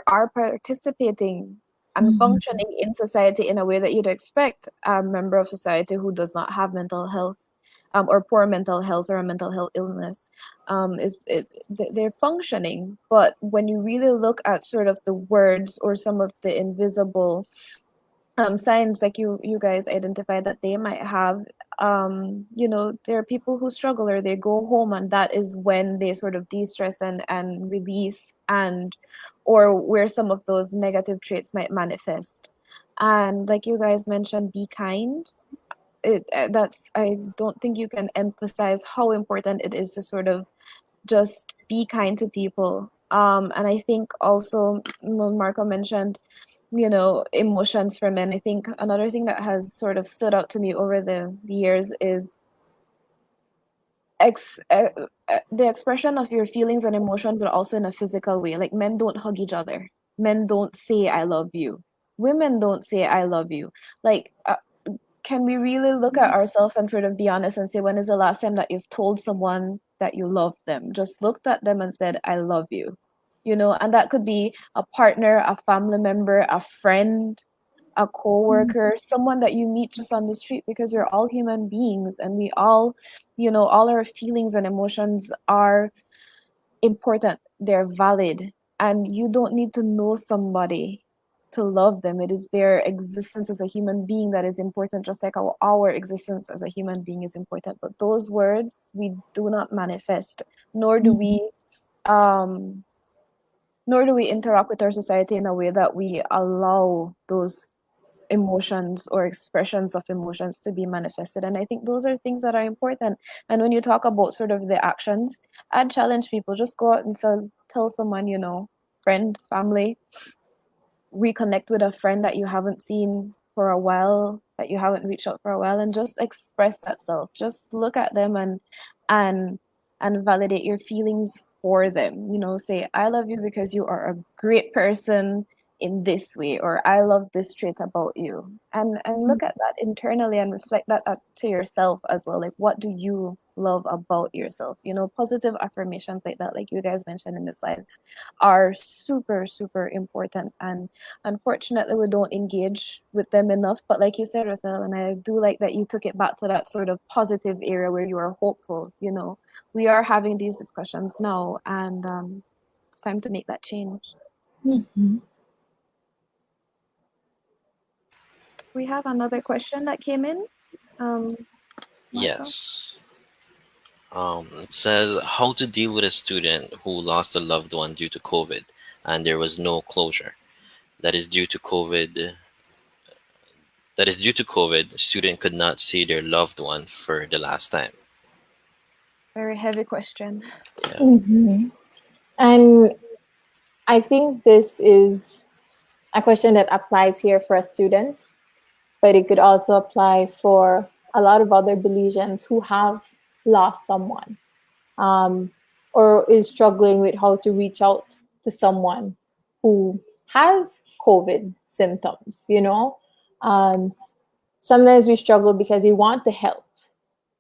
are participating and Mhm. functioning in society in a way that you'd expect a member of society who does not have mental health. or poor mental health or a mental health illness, they're functioning. But when you really look at sort of the words or some of the invisible signs like you guys identify that they might have, there are people who struggle or they go home and that is when they sort of de-stress and release, and or where some of those negative traits might manifest. And like you guys mentioned, be kind. That's, I don't think you can emphasize how important it is to sort of just be kind to people. And I think also when Marco mentioned, emotions for men, I think another thing that has sort of stood out to me over the years is the expression of your feelings and emotion, but also in a physical way. Like, men don't hug each other. Men don't say "I love you." Women don't say "I love you." Like, can we really look at ourselves and sort of be honest and say, when is the last time that you've told someone that you love them? Just looked at them and said, "I love you." And that could be a partner, a family member, a friend, a coworker, someone that you meet just on the street, because we're all human beings and we all, all our feelings and emotions are important. They're valid. And you don't need to know somebody to love them. It is their existence as a human being that is important, just like our existence as a human being is important. But those words we do not manifest, nor do we interact with our society in a way that we allow those emotions or expressions of emotions to be manifested. And I think those are things that are important. And when you talk about sort of the actions, I'd challenge people, just go out and tell someone, friend, family, reconnect with a friend that you haven't seen for a while, that you haven't reached out for a while, and just express that self. Just look at them and validate your feelings for them. Say, "I love you because you are a great person in this way," or "I love this trait about you." And look at that internally and reflect that to yourself as well. Like, what do you love about yourself? Positive affirmations like that, like you guys mentioned in the slides, are super, super important. And unfortunately, we don't engage with them enough. But like you said, Roselle, and I do like that you took it back to that sort of positive area where you are hopeful. We are having these discussions now, and it's time to make that change. We have another question that came in. Marco? Yes. It says how to deal with a student who lost a loved one due to COVID and there was no closure. That is due to COVID. The student could not see their loved one for the last time. Very heavy question. Yeah. And I think this is a question that applies here for a student, but it could also apply for a lot of other Belizeans who have lost someone, or is struggling with how to reach out to someone who has COVID symptoms. Sometimes we struggle because we want to help,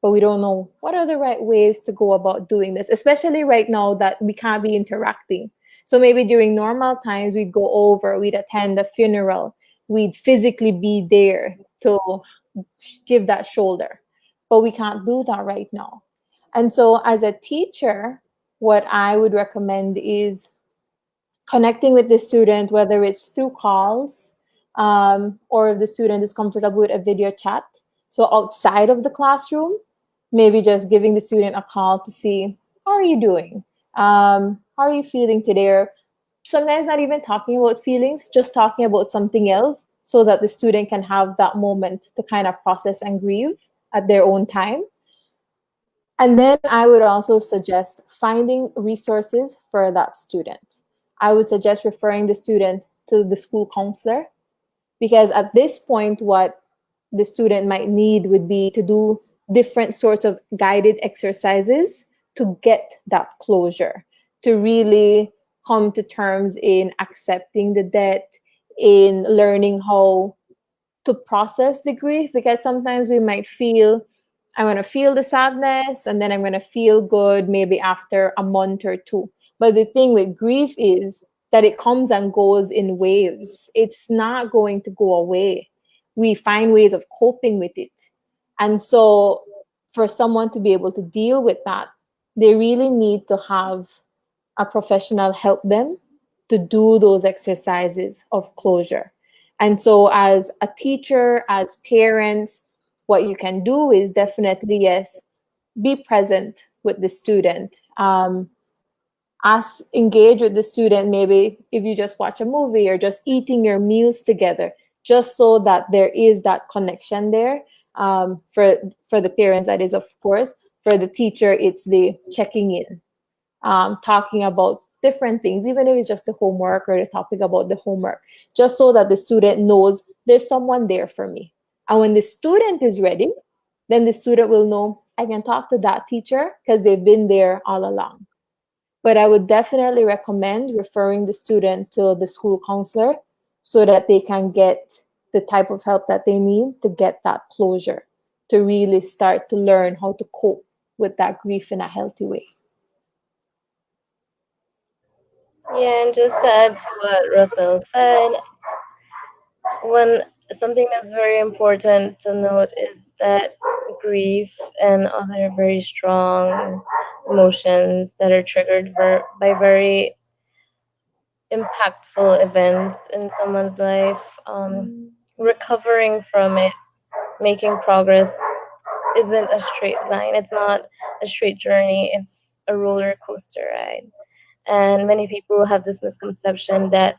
but we don't know what are the right ways to go about doing this, especially right now that we can't be interacting. So maybe during normal times, we'd go over, we'd attend a funeral, we'd physically be there to give that shoulder, but we can't do that right now. And so as a teacher, what I would recommend is connecting with the student, whether it's through calls, or if the student is comfortable with a video chat. So outside of the classroom, maybe just giving the student a call to see, how are you doing? How are you feeling today? Or sometimes not even talking about feelings, just talking about something else, so that the student can have that moment to kind of process and grieve at their own time. And then I would also suggest finding resources for that student. I would suggest referring the student to the school counselor, because at this point, what the student might need would be to do different sorts of guided exercises to get that closure, to really come to terms in accepting the death, in learning how to process the grief, because sometimes we might feel, I'm going to feel the sadness and then I'm going to feel good maybe after a month or two. But the thing with grief is that it comes and goes in waves. It's not going to go away. We find ways of coping with it. And so for someone to be able to deal with that, they really need to have a professional help them to do those exercises of closure. And so, as a teacher, as parents, what you can do is definitely, yes, be present with the student. Engage with the student, maybe if you just watch a movie or just eating your meals together, just so that there is that connection there. For the parents, that is, of course. For the teacher, it's the checking in, talking about different things, even if it's just the homework or the topic about the homework, just so that the student knows there's someone there for me. And when the student is ready, then the student will know, I can talk to that teacher because they've been there all along. But I would definitely recommend referring the student to the school counselor so that they can get the type of help that they need to get that closure, to really start to learn how to cope with that grief in a healthy way. Yeah, and just to add to what Roselle said, something that's very important to note is that grief and other very strong emotions that are triggered by very impactful events in someone's life, recovering from it, making progress isn't a straight line. It's not a straight journey. It's a roller coaster ride. And many people have this misconception that,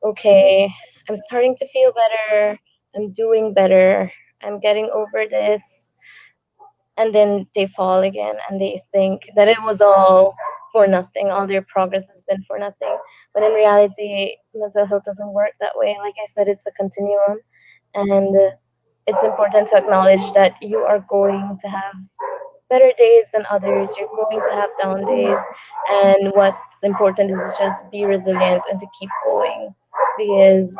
okay, I'm starting to feel better, I'm doing better, I'm getting over this, and then they fall again and they think that it was all for nothing, all their progress has been for nothing. But in reality, mental health doesn't work that way. Like I said, it's a continuum, and it's important to acknowledge that you are going to have better days than others. You're going to have down days, and what's important is just be resilient and to keep going, because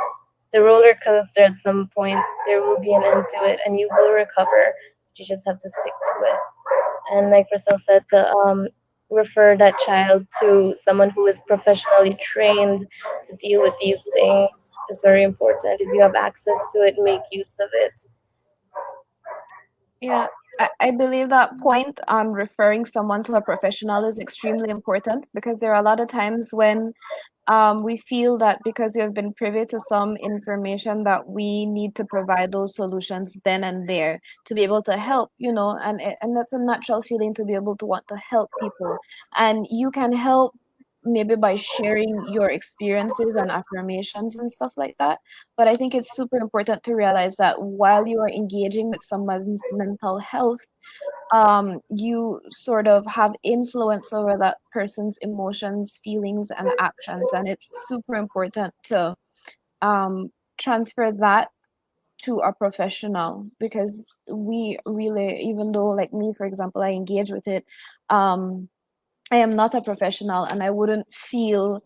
the roller coaster, at some point there will be an end to it, and you will recover. You just have to stick to it. And like Roselle said, to refer that child to someone who is professionally trained to deal with these things is very important. If you have access to it, make use of it. Yeah, I believe that point on referring someone to a professional is extremely important, because there are a lot of times when we feel that because we have been privy to some information that we need to provide those solutions then and there to be able to help, and that's a natural feeling, to be able to want to help people. And you can help maybe by sharing your experiences and affirmations and stuff like that. But I think it's super important to realize that while you are engaging with someone's mental health, you sort of have influence over that person's emotions, feelings, and actions. And it's super important to transfer that to a professional, because we really, even though, like me, for example, I engage with it, I am not a professional, and I wouldn't feel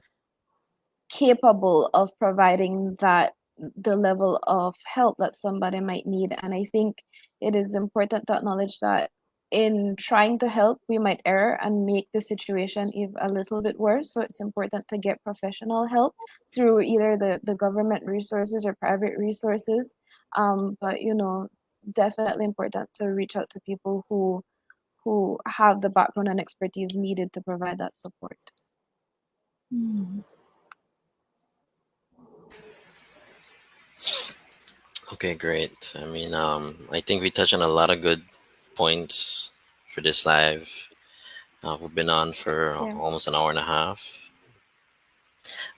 capable of providing the level of help that somebody might need. And I think it is important to acknowledge that in trying to help, we might err and make the situation even a little bit worse. So it's important to get professional help through either the government resources or private resources. But definitely important to reach out to people who have the background and expertise needed to provide that support. Okay, great. I mean, I think we touched on a lot of good points for this live. We've been on for Yeah. almost an hour and a half,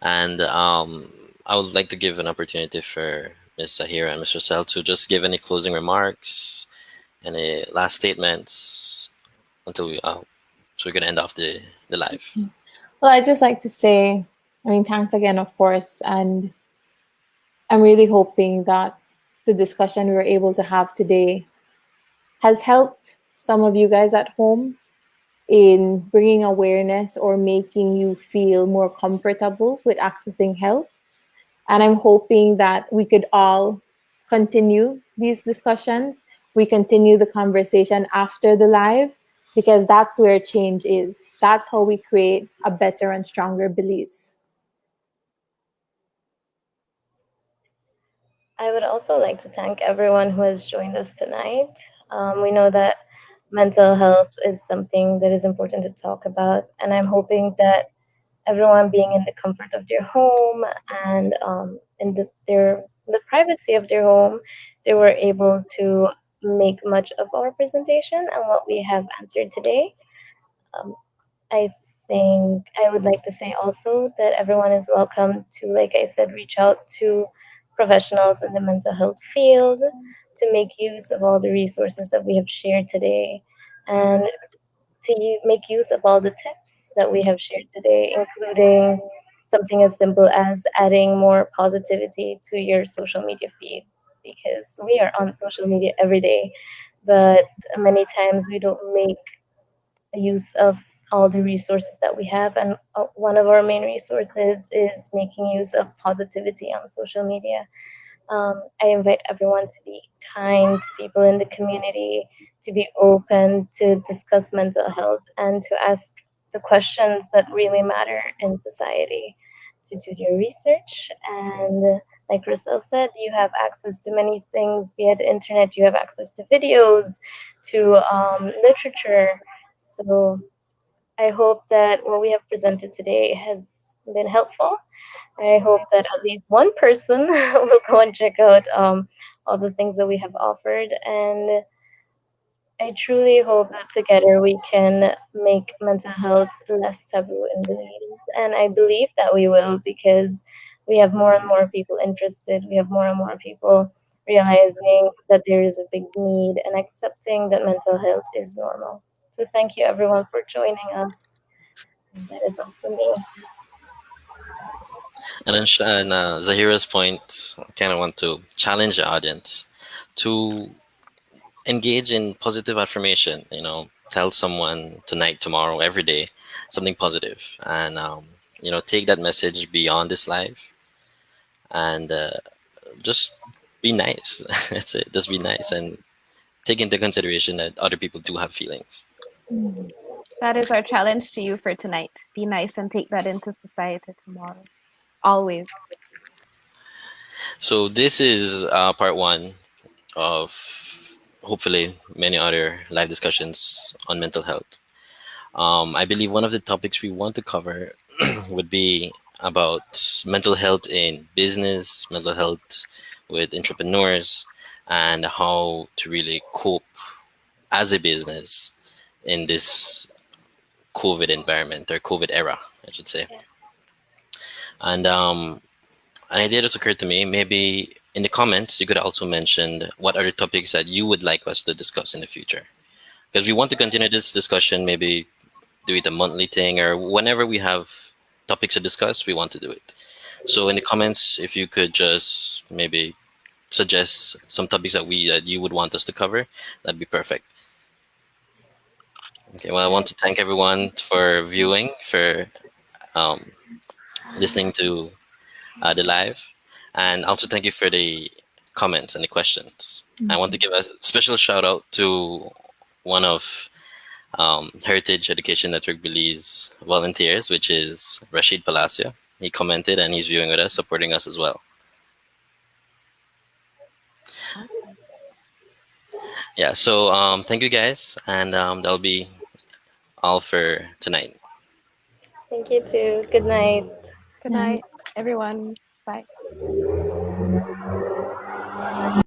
and I would like to give an opportunity for Ms. Zahira and Mr. Sel to just give any closing remarks, any last statements until so we're gonna end off the live. Well, I'd just like to say, thanks again, of course. And I'm really hoping that the discussion we were able to have today has helped some of you guys at home in bringing awareness or making you feel more comfortable with accessing help. And I'm hoping that we could all continue these discussions. We continue the conversation after the live, because that's where change is. That's how we create a better and stronger Belize. I would also like to thank everyone who has joined us tonight. We know that mental health is something that is important to talk about. And I'm hoping that everyone being in the comfort of their home and in the privacy of their home, they were able to make much of our presentation and what we have answered today. Um, I think I would like to say also that everyone is welcome to, like I said, reach out to professionals in the mental health field to make use of all the resources that we have shared today and to make use of all the tips that we have shared today, including something as simple as adding more positivity to your social media feed because we are on social media every day, but many times we don't make use of all the resources that we have. And one of our main resources is making use of positivity on social media. I invite everyone to be kind to people in the community, to be open, to discuss mental health, and to ask the questions that really matter in society, to do your research. And like Roselle said, you have access to many things via the internet, you have access to videos, to literature. So I hope that what we have presented today has been helpful. I hope that at least one person will go and check out all the things that we have offered. And I truly hope that together we can make mental health less taboo in Belize. And I believe that we will because we have more and more people interested. We have more and more people realizing that there is a big need and accepting that mental health is normal. So thank you everyone for joining us. And that is all for me. And then Zahira's point, I kind of want to challenge the audience to engage in positive affirmation. Tell someone tonight, tomorrow, every day something positive, and take that message beyond this life, and just be nice. That's it. Just be nice and take into consideration that other people do have feelings. That is our challenge to you for tonight. Be nice and take that into society tomorrow. Always. So this is part one of hopefully many other live discussions on mental health. I believe one of the topics we want to cover would be about mental health in business, mental health with entrepreneurs, and how to really cope as a business in this COVID environment or COVID era, I should say. And an idea just occurred to me. Maybe in the comments, you could also mention what other topics that you would like us to discuss in the future. Because we want to continue this discussion, maybe do it a monthly thing or whenever we have topics to discuss, we want to do it. So in the comments, if you could just maybe suggest some topics that you would want us to cover, that'd be perfect. Okay, well, I want to thank everyone for viewing, for um, listening to the live, and also thank you for the comments and the questions. I want to give a special shout out to one of Heritage Education Network Belize volunteers, which is Rashid Palacio. He commented and he's viewing with us, supporting us as well. Yeah, so thank you guys, and that'll be all for tonight. Thank you too. Good night. Good night, everyone. Bye.